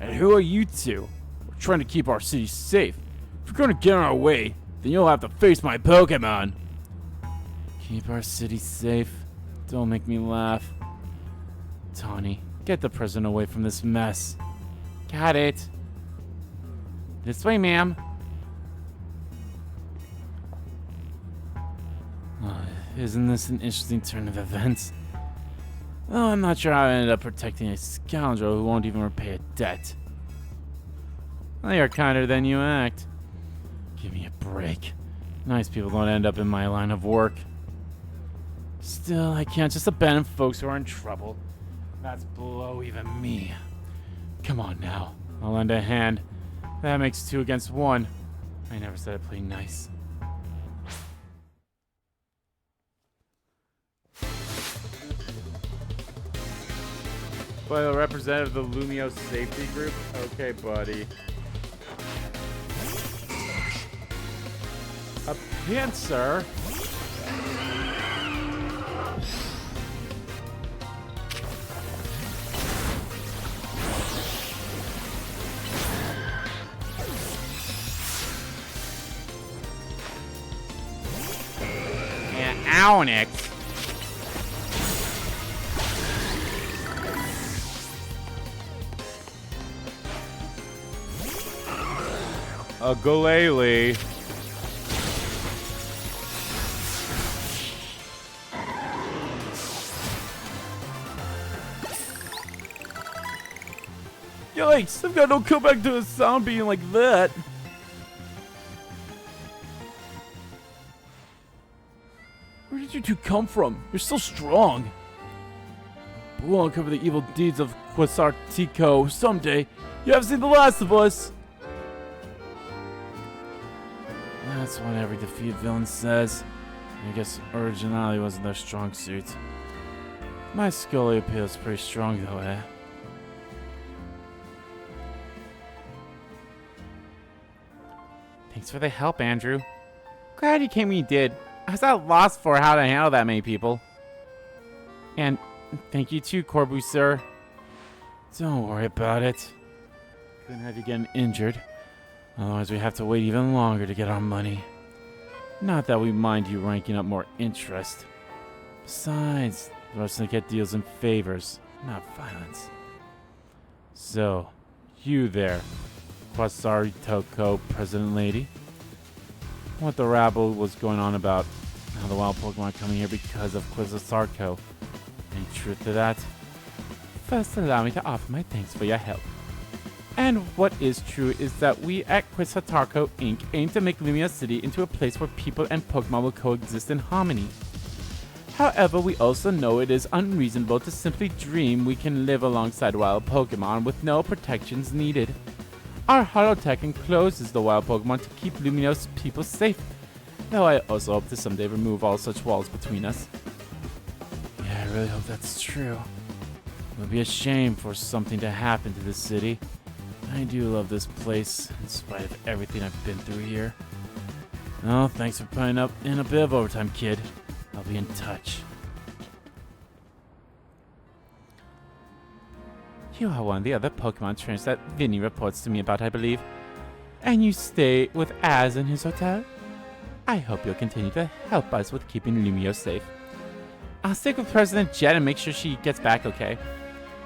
S1: And who are you two? We're trying to keep our city safe. If you're going to get in our way, then you'll have to face my Pokemon. Keep our city safe? Don't make me laugh. Tawny, get the president away from this mess. Got it. This way, ma'am. Isn't this an interesting turn of events? Oh, I'm not sure how I ended up protecting a scoundrel who won't even repay a debt. Well, you're kinder than you act. Give me a break. Nice people don't end up in my line of work. Still, I can't just abandon folks who are in trouble. That's below even me. Come on now. I'll lend a hand. That makes 2 against 1. I never said I'd play nice. By the representative of the Lumiose Safety Group? Okay, buddy. A pin, sir. Yeah, Onyx. A Galele. Yikes, I've got no comeback to a sound being like that. Where did you two come from? You're so strong. But we'll uncover the evil deeds of Quasartico someday. You haven't seen the last of us. That's what every defeated villain says. I guess originality wasn't their strong suit. My Scully appeal is pretty strong though, eh? Thanks for the help, Andrew. Glad you came when you did. I was at a loss for how to handle that many people. And thank you too, Corbu, sir. Don't worry about it. Couldn't have you getting injured. Otherwise, we have to wait even longer to get our money. Not that we mind you ranking up more interest. Besides, the Syndicate deals in favors, not violence. So, you there, Quasartico President Lady. What the rabble was going on about how the wild Pokemon coming here because of Quasartico. Any truth to that? First, allow me to offer my thanks for your help. And what is true is that we at Quasartico Inc. aim to make Lumiose City into a place where people and Pokemon will coexist in harmony. However, we also know it is unreasonable to simply dream we can live alongside wild Pokemon with no protections needed. Our holotech encloses the wild Pokemon to keep Lumiose people safe, though I also hope to someday remove all such walls between us. Yeah, I really hope that's true. It would be a shame for something to happen to this city. I do love this place, in spite of everything I've been through here. Oh, thanks for putting up in a bit of overtime, kid. I'll be in touch. You are one of the other Pokemon trainers that Vinny reports to me about, I believe. And you stay with Az in his hotel? I hope you'll continue to help us with keeping Lumiose safe. I'll stick with President Jet and make sure she gets back okay.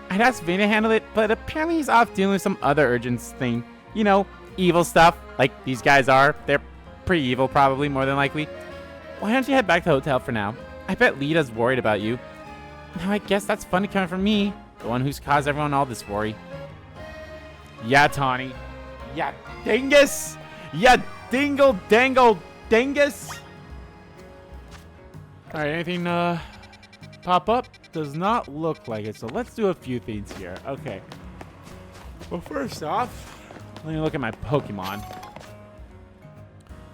S1: I'd ask Vin to handle it, but apparently he's off dealing with some other urgent thing. You know, evil stuff, like these guys are. They're pretty evil, probably, more than likely. Why don't you head back to the hotel for now? I bet Lita's worried about you. Now, I guess that's funny coming from me, the one who's caused everyone all this worry. Yeah, Tawny. Yeah, dingus! Yeah, dingle, dangle, dingus! Alright, anything, pop up? Does not look like it, so let's do a few things here. Okay. Well, first off, let me look at my Pokemon.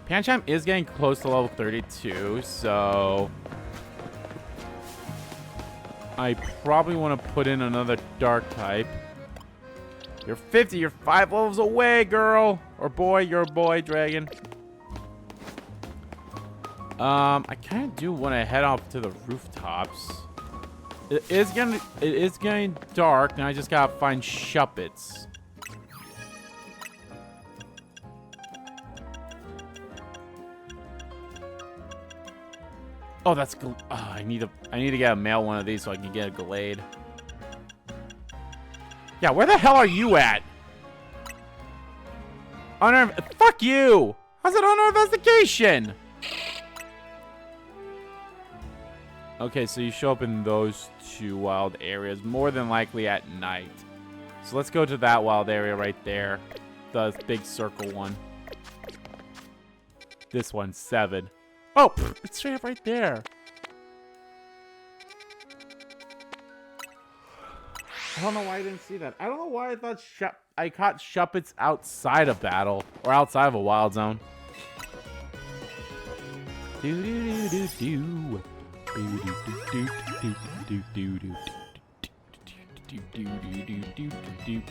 S1: Pancham is getting close to level 32, so I probably want to put in another dark type. You're 50. You're 5 levels away, girl. Or boy. You're a boy, dragon. I kind of do want to head off to the rooftops. It is getting dark, and I just gotta find Shuppets. Oh, that's oh, I need to get a male one of these so I can get a Glade. Yeah, where the hell are you at? Fuck you! How's it under investigation? Okay, so you show up in those 2 wild areas, more than likely at night. So let's go to that wild area right there. The big circle one. This one's 7. Oh, it's straight up right there. I don't know why I didn't see that. I don't know why I thought I caught Shuppets outside of battle or outside of a wild zone. Do do do do do.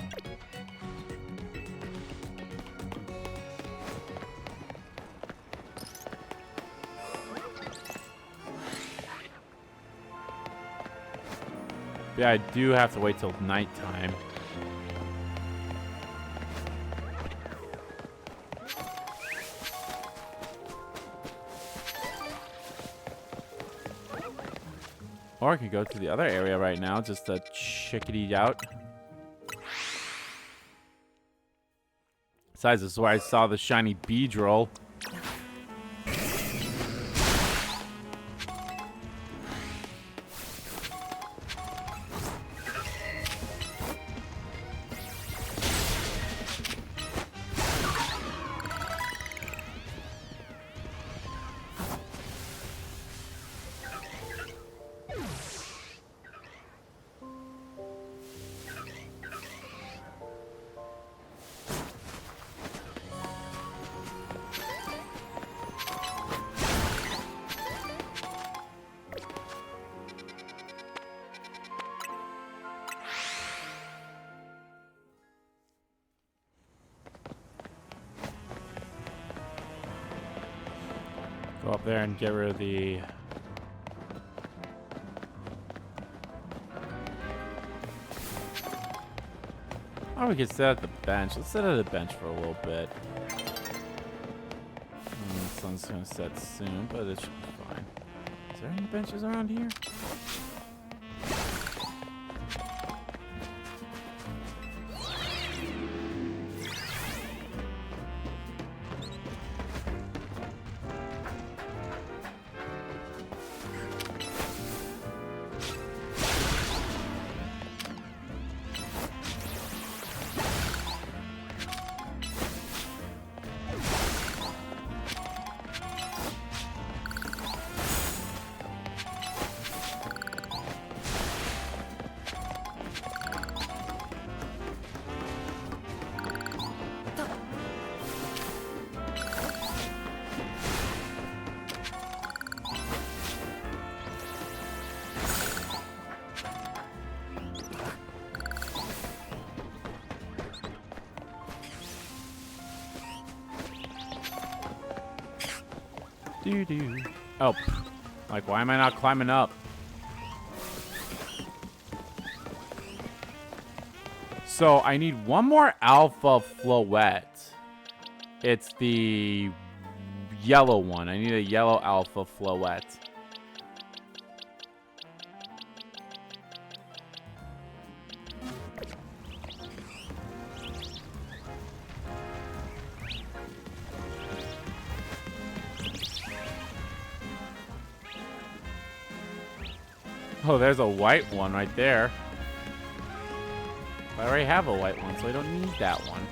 S1: Yeah, I do have to wait till nighttime. Or I could go to the other area right now just to check it out. Besides, this is where I saw the shiny Beedrill. Go up there and get rid of the... Oh, we can sit at the bench. Let's sit at the bench for a little bit. The sun's gonna set soon, but it should be fine. Is there any benches around here? Doo-doo. Oh, like, why am I not climbing up? So, I need one more alpha floette. It's the yellow one. I need a yellow alpha floette. Oh, there's a white one right there. I already have a white one, so I don't need that one.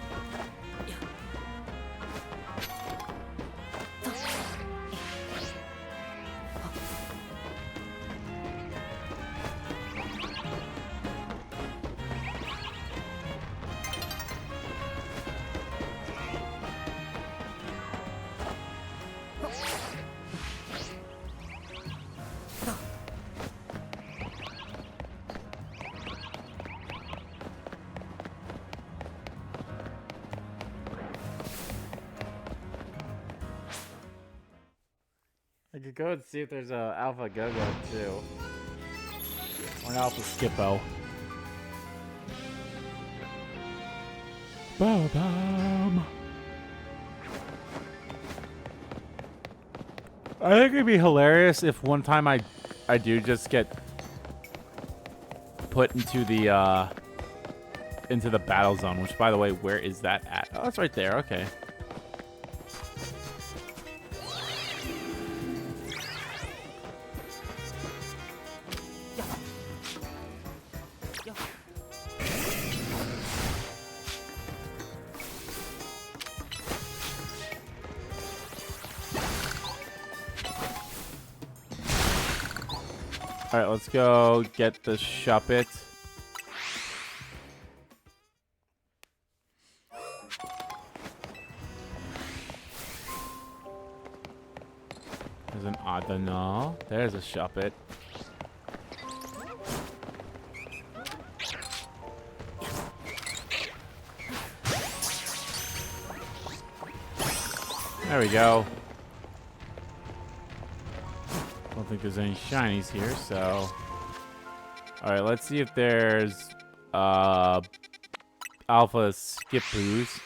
S1: could go and see if there's a Alpha Go-Go too. Or an Alpha Skippo. Ba-bam. I think it'd be hilarious if one time I do just get put into the battle zone, which by the way, where is that at? Oh, it's right there. Okay. All right, let's go get the Shuppet. There's an Adana. There's a Shuppet. There we go. Don't think there's any shinies here, so. Alright, let's see if there's Alpha Skippoos.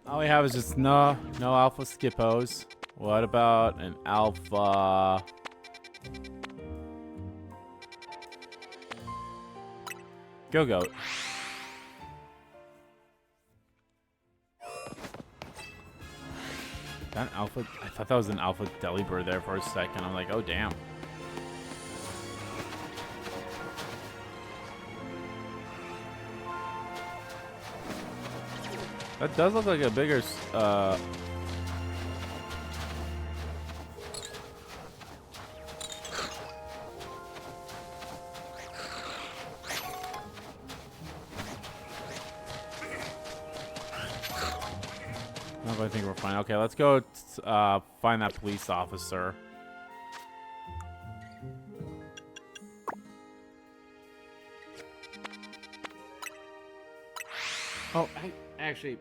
S1: All we have is just no Alpha Skippos. What about an Alpha Go-Goat? That Alpha? I thought that was an Alpha Delibird there for a second. I'm like, oh damn. That does look like a bigger, No, but I think we're fine. Okay, let's go find that police officer. Oh, actually,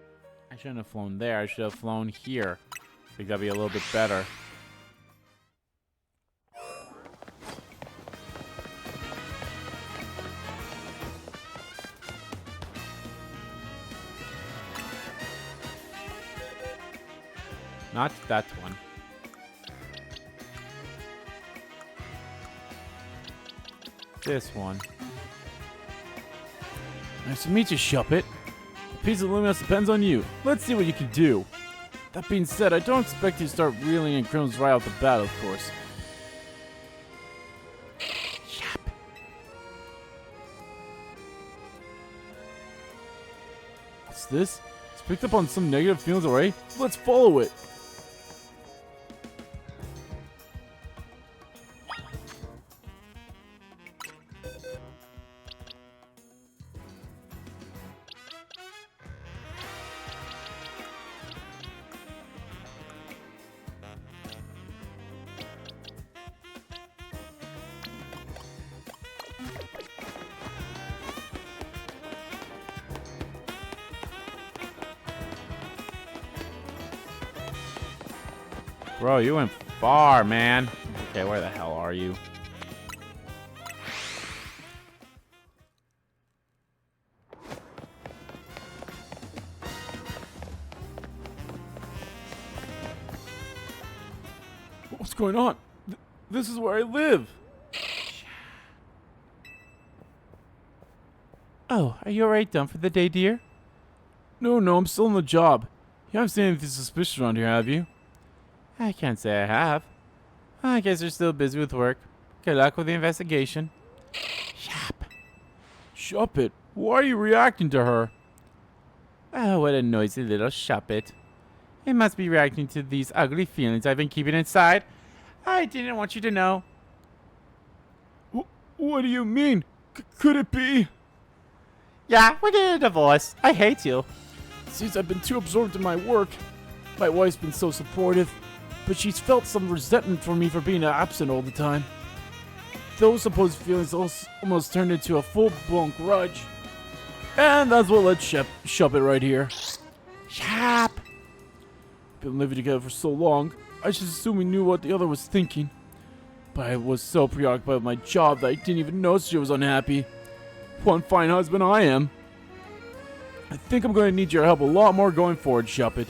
S1: I shouldn't have flown there. I should have flown here. I think that'd be a little bit better. Not that one. This one. Nice to meet you, Shuppet. A piece of Lumiose depends on you. Let's see what you can do. That being said, I don't expect you to start reeling in criminals right off the bat, of course. What's this? It's picked up on some negative feelings already? Let's follow it. Bro, you went far, man. Okay, where the hell are you? What's going on? This is where I live. Oh, are you alright done for the day, dear? No, I'm still on the job. You haven't seen anything suspicious around here, have you? I can't say I have. I guess you're still busy with work. Good luck with the investigation. Shop it. Why are you reacting to her? Oh, what a noisy little shuppet. It must be reacting to these ugly feelings I've been keeping inside. I didn't want you to know. What do you mean? Could it be? Yeah, we're getting a divorce. I hate you. Since I've been too absorbed in my work. My wife's been so supportive, but she's felt some resentment for me for being absent all the time. Those supposed feelings almost turned into a full-blown grudge. And that's what led Shop it right here. Shop! Been living together for so long, I just assumed we knew what the other was thinking. But I was so preoccupied with my job that I didn't even notice she was unhappy. One fine husband I am. I think I'm going to need your help a lot more going forward, Shop it.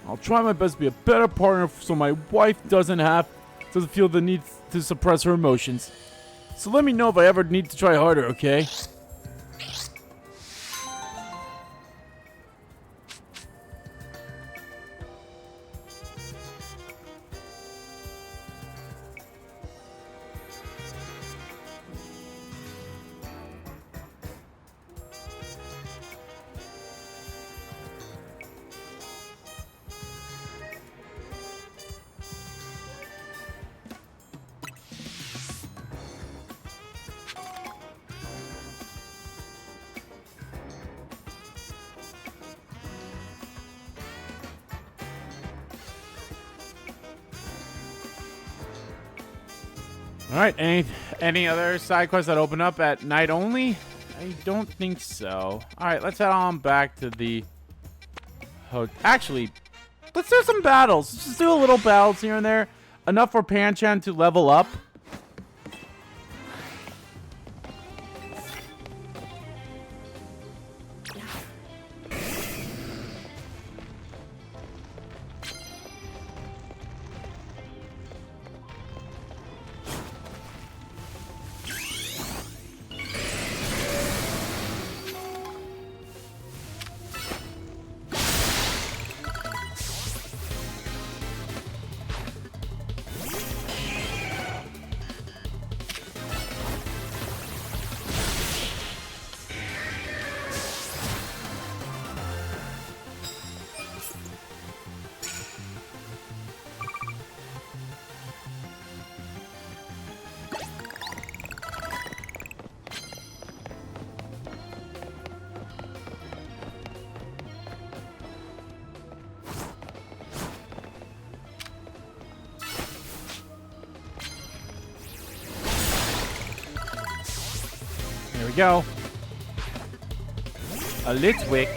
S1: I'll try my best to be a better partner so my wife doesn't feel the need to suppress her emotions. So let me know if I ever need to try harder, okay? Alright, any other side quests that open up at night only? I don't think so. Alright, let's head on back to the... Actually, let's do some battles. Let's just do a little battles here and there. Enough for Panchan to level up. There we go. A Litwick.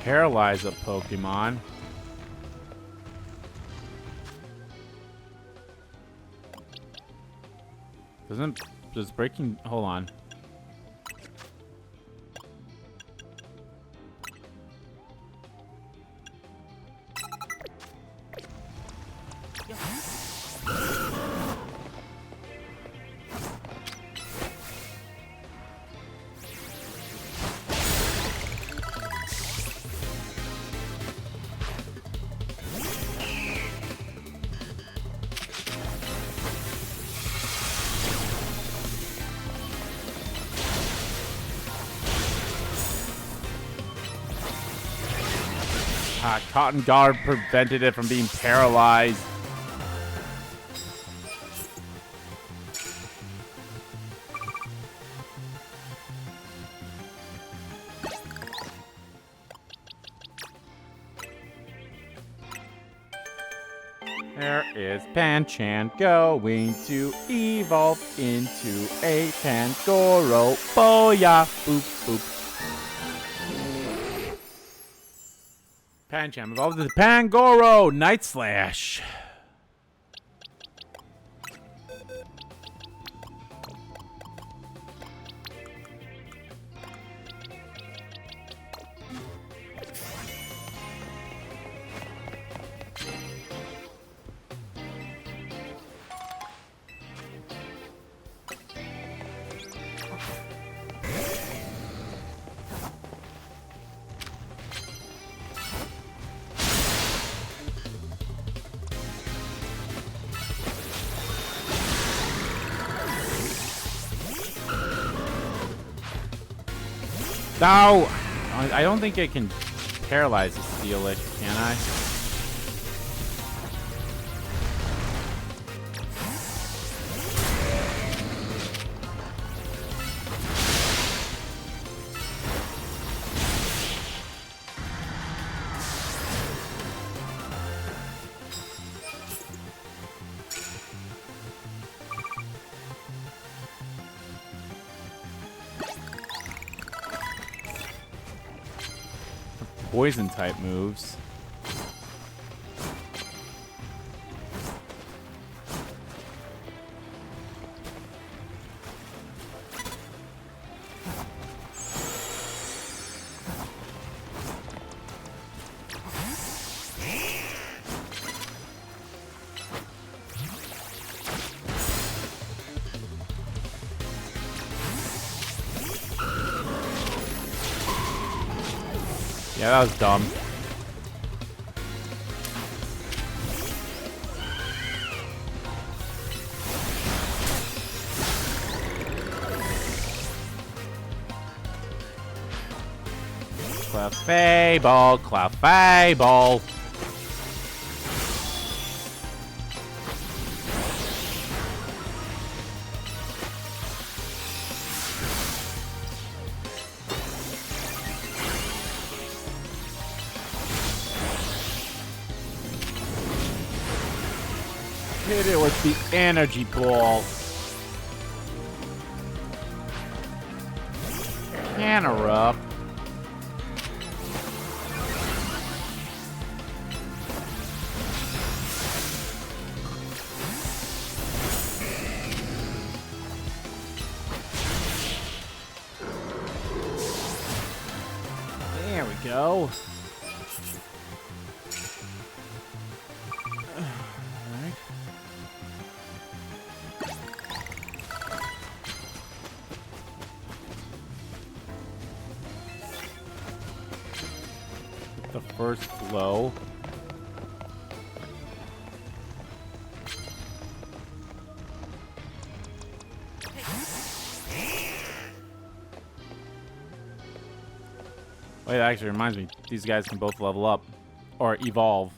S1: Paralyze a Pokemon. Does breaking... Hold on. Cotton Guard prevented it from being paralyzed. There is Panchan going to evolve into a Pangoro. Booyah! Boop, boop. Pancham evolved into Pangoro Night Slash. No! I don't think I can paralyze the Steelix, can I? Poison type moves. Yeah, that was dumb. Clefable, Clefable. Hit it with the energy ball. Interrupt. There we go. The first blow. Wait, that actually reminds me. These guys can both level up. Or evolve.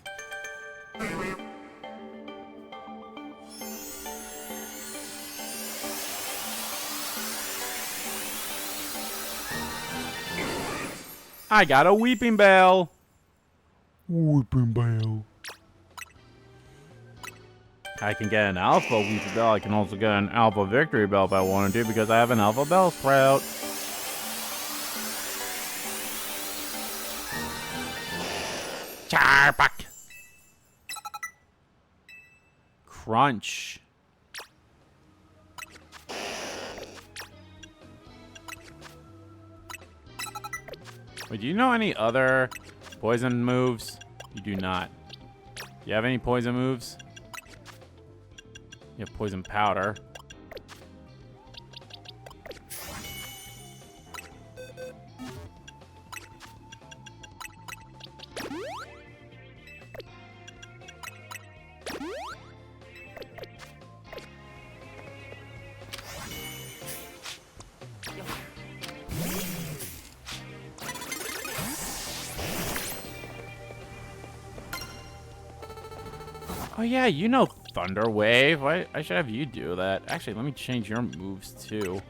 S1: I got a Weeping Bell. Weeping Bell. I can get an Alpha Weeping Bell. I can also get an Alpha Victory Bell if I wanted to because I have an Alpha Bell Sprout. Charbuck. Crunch. Wait, do you know any other poison moves? You do not. Do you have any poison moves? You have poison powder. Oh yeah, you know Thunder Wave. I should have you do that. Actually, let me change your moves too.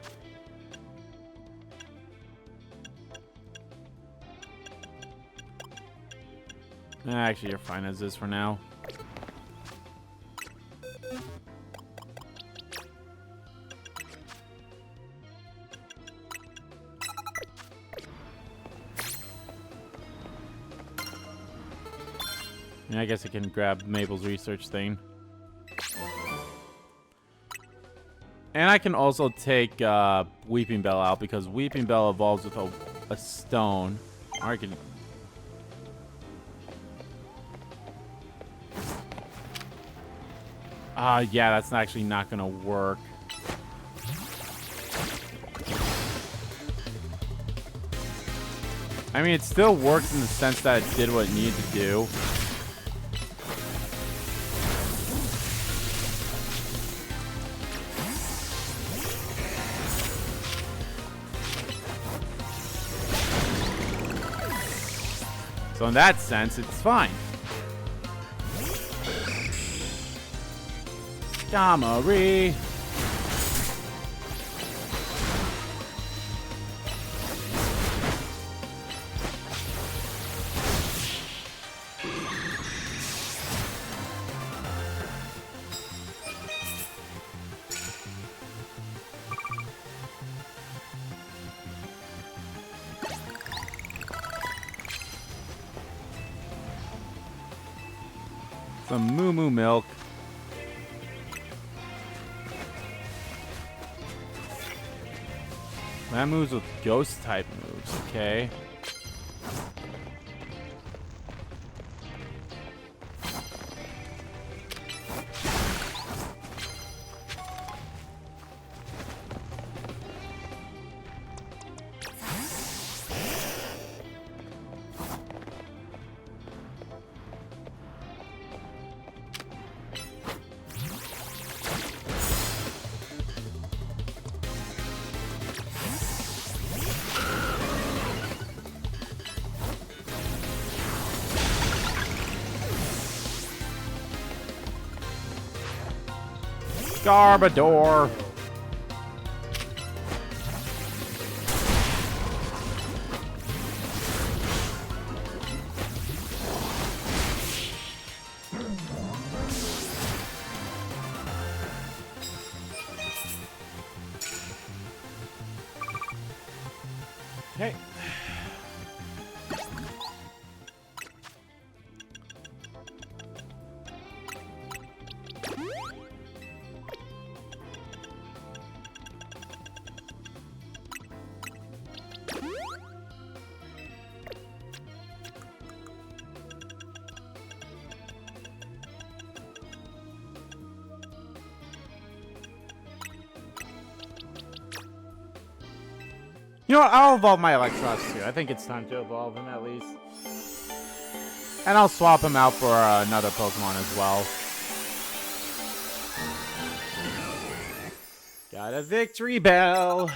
S1: Actually, you're fine as is for now. Yeah, I guess I can grab Mabel's research thing. And I can also take Weeping Bell out because Weeping Bell evolves with a stone. Or I can... yeah, that's actually not going to work. I mean, it still works in the sense that it did what it needed to do. So in that sense, it's fine. Skamari. Some moo moo milk. That moves with ghost type moves, okay. Garbodor. Hey. You know what? I'll evolve my Electros too. I think it's time to evolve him at least. And I'll swap him out for another Pokemon as well. Got a victory bell.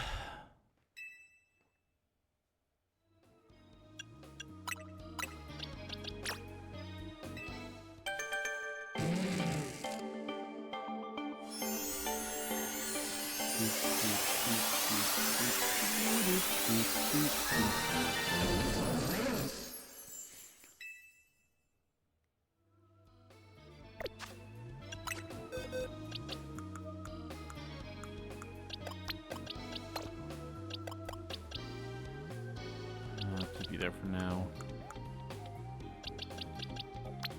S1: There for now.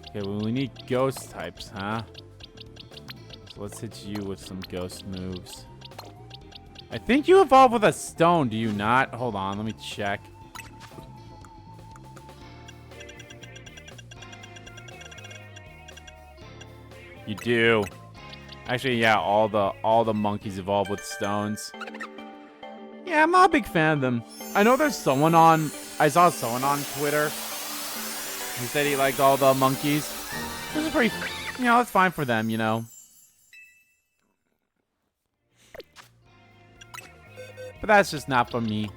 S1: Okay, well, we need ghost types, huh? So let's hit you with some ghost moves. I think you evolve with a stone, do you not? Hold on, let me check. You do. Actually, yeah, all the monkeys evolve with stones. Yeah, I'm not a big fan of them. I know there's someone on... I saw someone on Twitter who said he liked all the monkeys. Which is pretty... You know, it's fine for them, you know. But that's just not for me.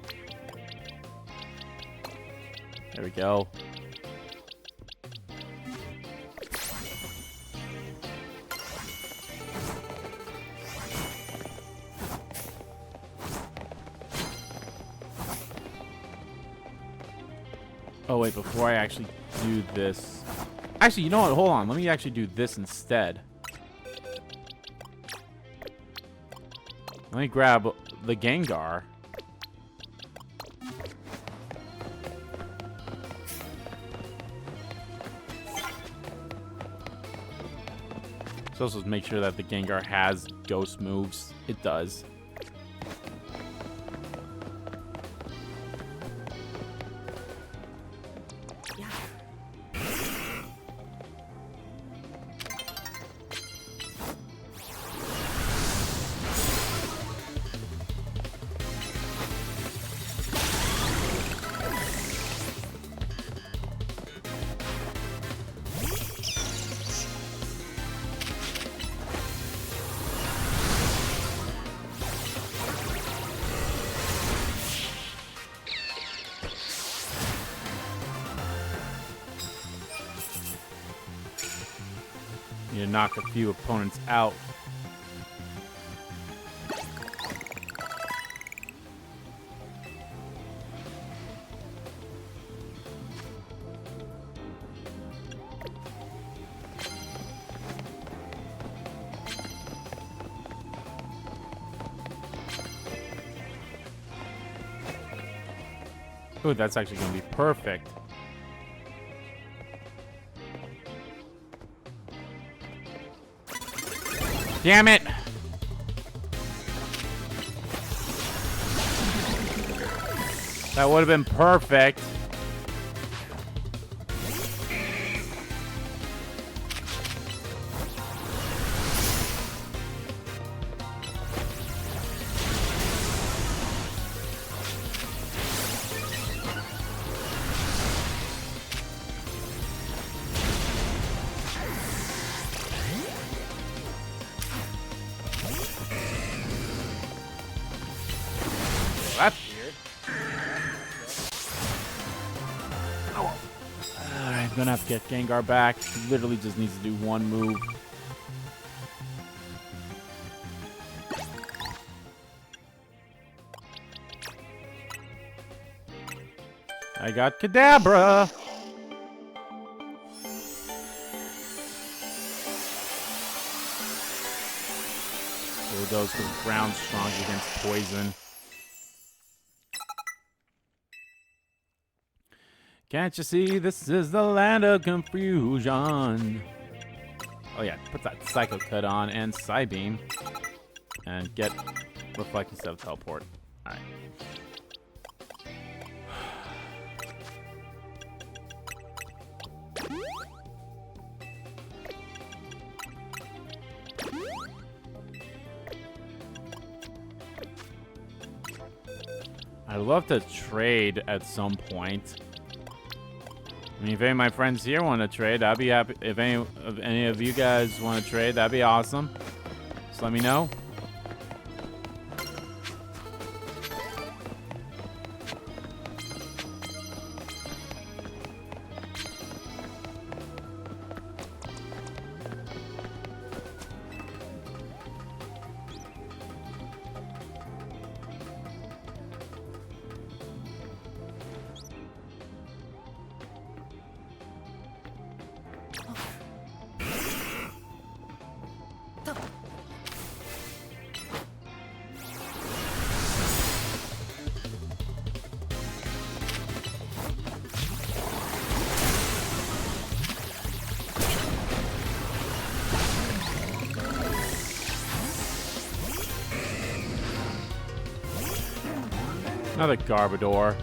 S1: There we go. Oh, wait, before I actually do this... Actually, you know what? Hold on. Let me actually do this instead. Let me grab the Gengar. Let's also make sure that the Gengar has ghost moves. It does. You knock a few opponents out. Ooh, that's actually going to be perfect. Damn it! That would have been perfect. That's weird. Oh. I'm gonna have to get Gengar back. He literally just needs to do one move. I got Kadabra. Bulldoze because ground's strong against poison. Can't you see this is the land of confusion? Oh yeah, put that Psycho Cut on and Psybeam. And get Reflect instead of Teleport. Alright. I'd love to trade at some point. I mean, if any of my friends here want to trade, I'd be happy. If any of you guys want to trade, that'd be awesome. Just let me know. Another Garbodor.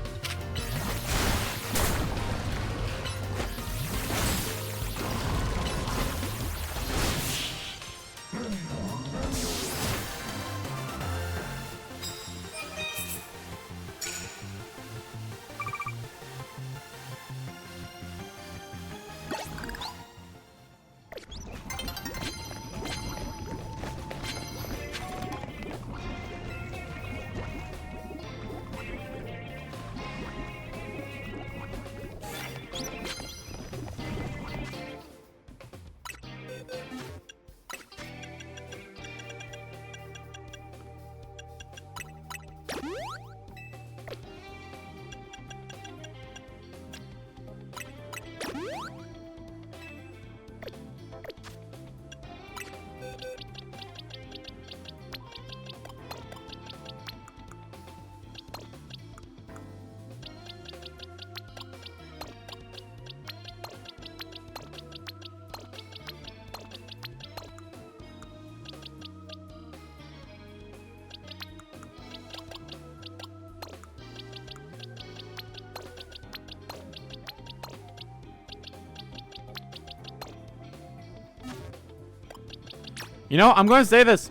S1: You know, I'm going to say this.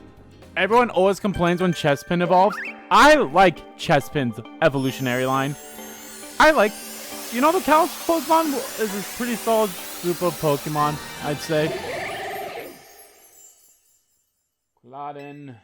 S1: Everyone always complains when Chespin evolves. I like Chespin's evolutionary line. You know, the Kalos Pokemon is a pretty solid group of Pokemon, I'd say. Claudin.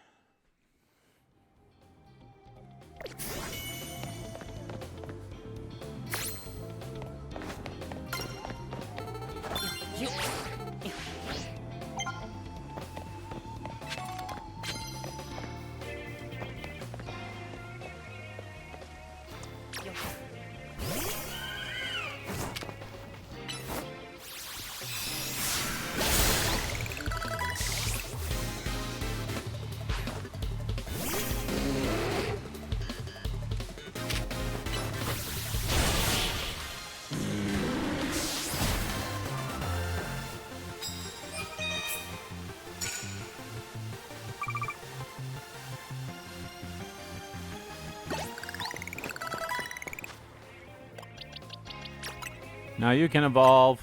S1: Now you can evolve.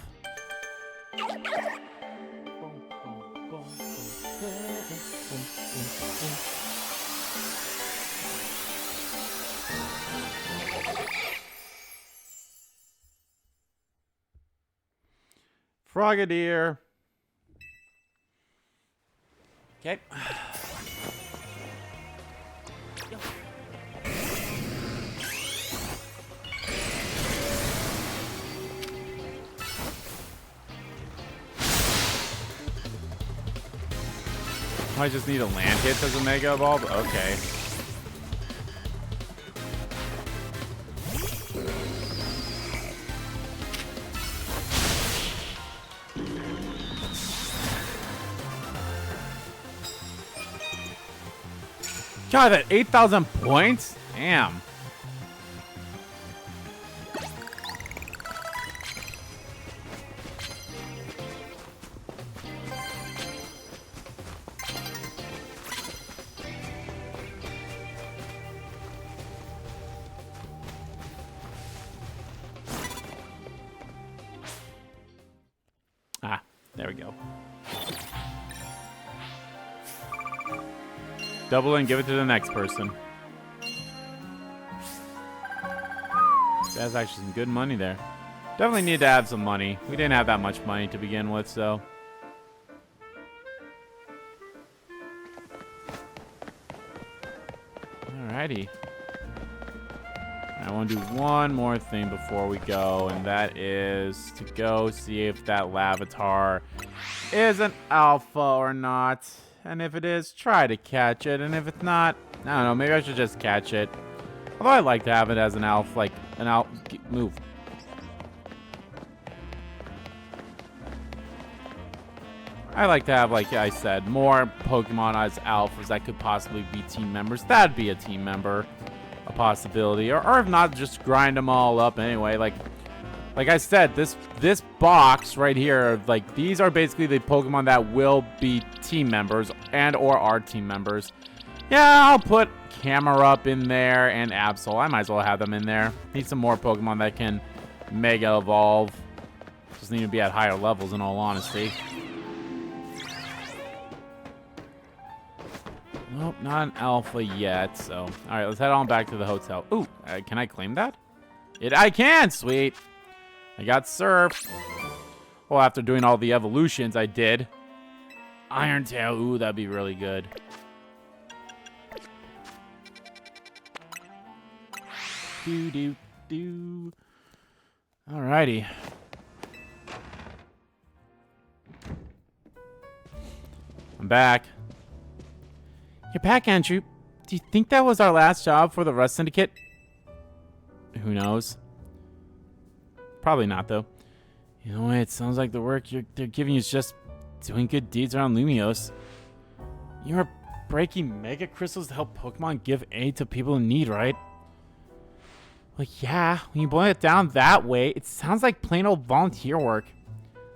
S1: Frogadier. Okay. I just need a land hit as a Mega Evolve? Okay. God, that 8,000 points? Damn. Ah, there we go. Double and give it to the next person. That's actually some good money there. Definitely need to have some money. We didn't have that much money to begin with, so. Alrighty. I want to do one more thing before we go, and that is to go see if that Lavatar is an alpha or not. And if it is, try to catch it. And if it's not, I don't know, maybe I should just catch it. Although I like to have it as an alpha, like an alpha. Move. I like to have, like I said, more Pokemon as alphas that could possibly be team members. That'd be a team member, a possibility. Or if not, just grind them all up anyway. Like I said, this box right here, like these are basically the Pokemon that will be team members and or are team members. Yeah, I'll put Camerupt in there and Absol. I might as well have them in there. Need some more Pokemon that can Mega Evolve. Just need to be at higher levels in all honesty. Nope, not an alpha yet. So, all right, let's head on back to the hotel. Ooh, can I claim that? I can, sweet. I got Surf. Well, after doing all the evolutions, I did. Iron Tail. Ooh, that'd be really good. Do. Alrighty. I'm back. You're back, Andrew. Do you think that was our last job for the Rust Syndicate? Who knows? Probably not, though. You know what? It sounds like the work they're giving you is just doing good deeds around Lumiose. You're breaking Mega Crystals to help Pokemon give aid to people in need, right? Well, yeah. When you boil it down that way, it sounds like plain old volunteer work.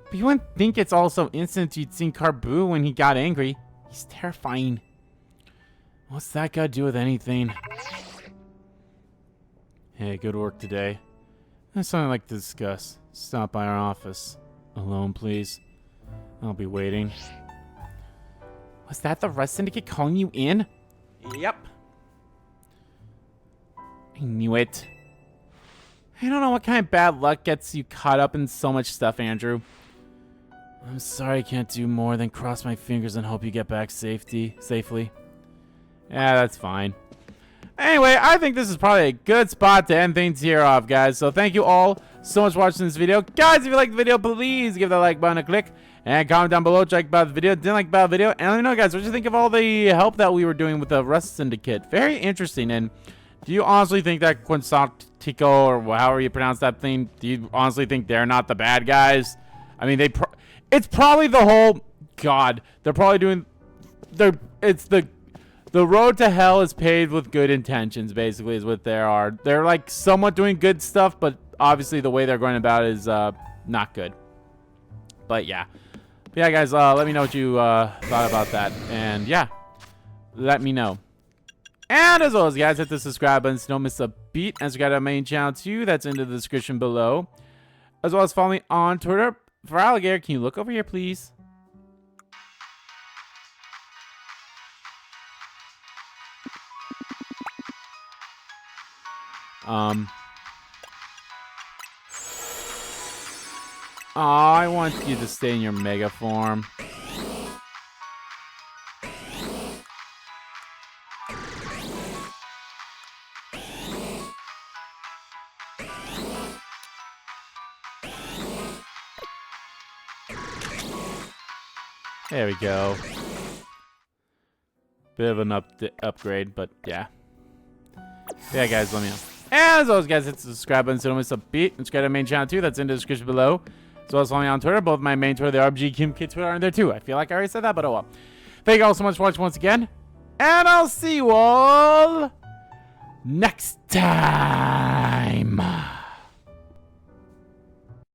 S1: But you wouldn't think it's all so instant you'd seen Carbu when he got angry. He's terrifying. What's that got to do with anything? Hey, good work today. That's something I'd like to discuss. Stop by our office. Alone, please. I'll be waiting. Was that the Rust Syndicate calling you in? Yep. I knew it. I don't know what kind of bad luck gets you caught up in so much stuff, Andrew. I'm sorry I can't do more than cross my fingers and hope you get back safely. Yeah, that's fine. Anyway, I think this is probably a good spot to end things here off, guys. So thank you all so much for watching this video. Guys, if you liked the video, please give that like button a click. And comment down below, check about the video, didn't like about the video. And let me know, guys, what you think of all the help that we were doing with the Rust Syndicate. Very interesting. And do you honestly think that Quinsantico, or however you pronounce that thing, do you honestly think they're not the bad guys? I mean, it's probably the whole, God, they're probably doing, it's the road to hell is paved with good intentions, basically, is what they are. They're like somewhat doing good stuff, but obviously the way they're going about it is not good. But yeah. But yeah, guys, let me know what you thought about that. And yeah, let me know. And as always, guys, hit the subscribe button so don't miss a beat. As we got our main channel too, that's in the description below. As well as follow me on Twitter. For Alligator, can you look over here, please? Oh, I want you to stay in your mega form. There we go. Bit of an upgrade, but yeah. Yeah, guys, let me know. And as always, guys, hit the subscribe button so don't miss a beat. And subscribe to the main channel too. That's in the description below. As well as follow me on Twitter. Both my main Twitter, the RBG Kim Kid Twitter, are in there too. I feel like I already said that, but oh well. Thank you all so much for watching once again. And I'll see you all next time.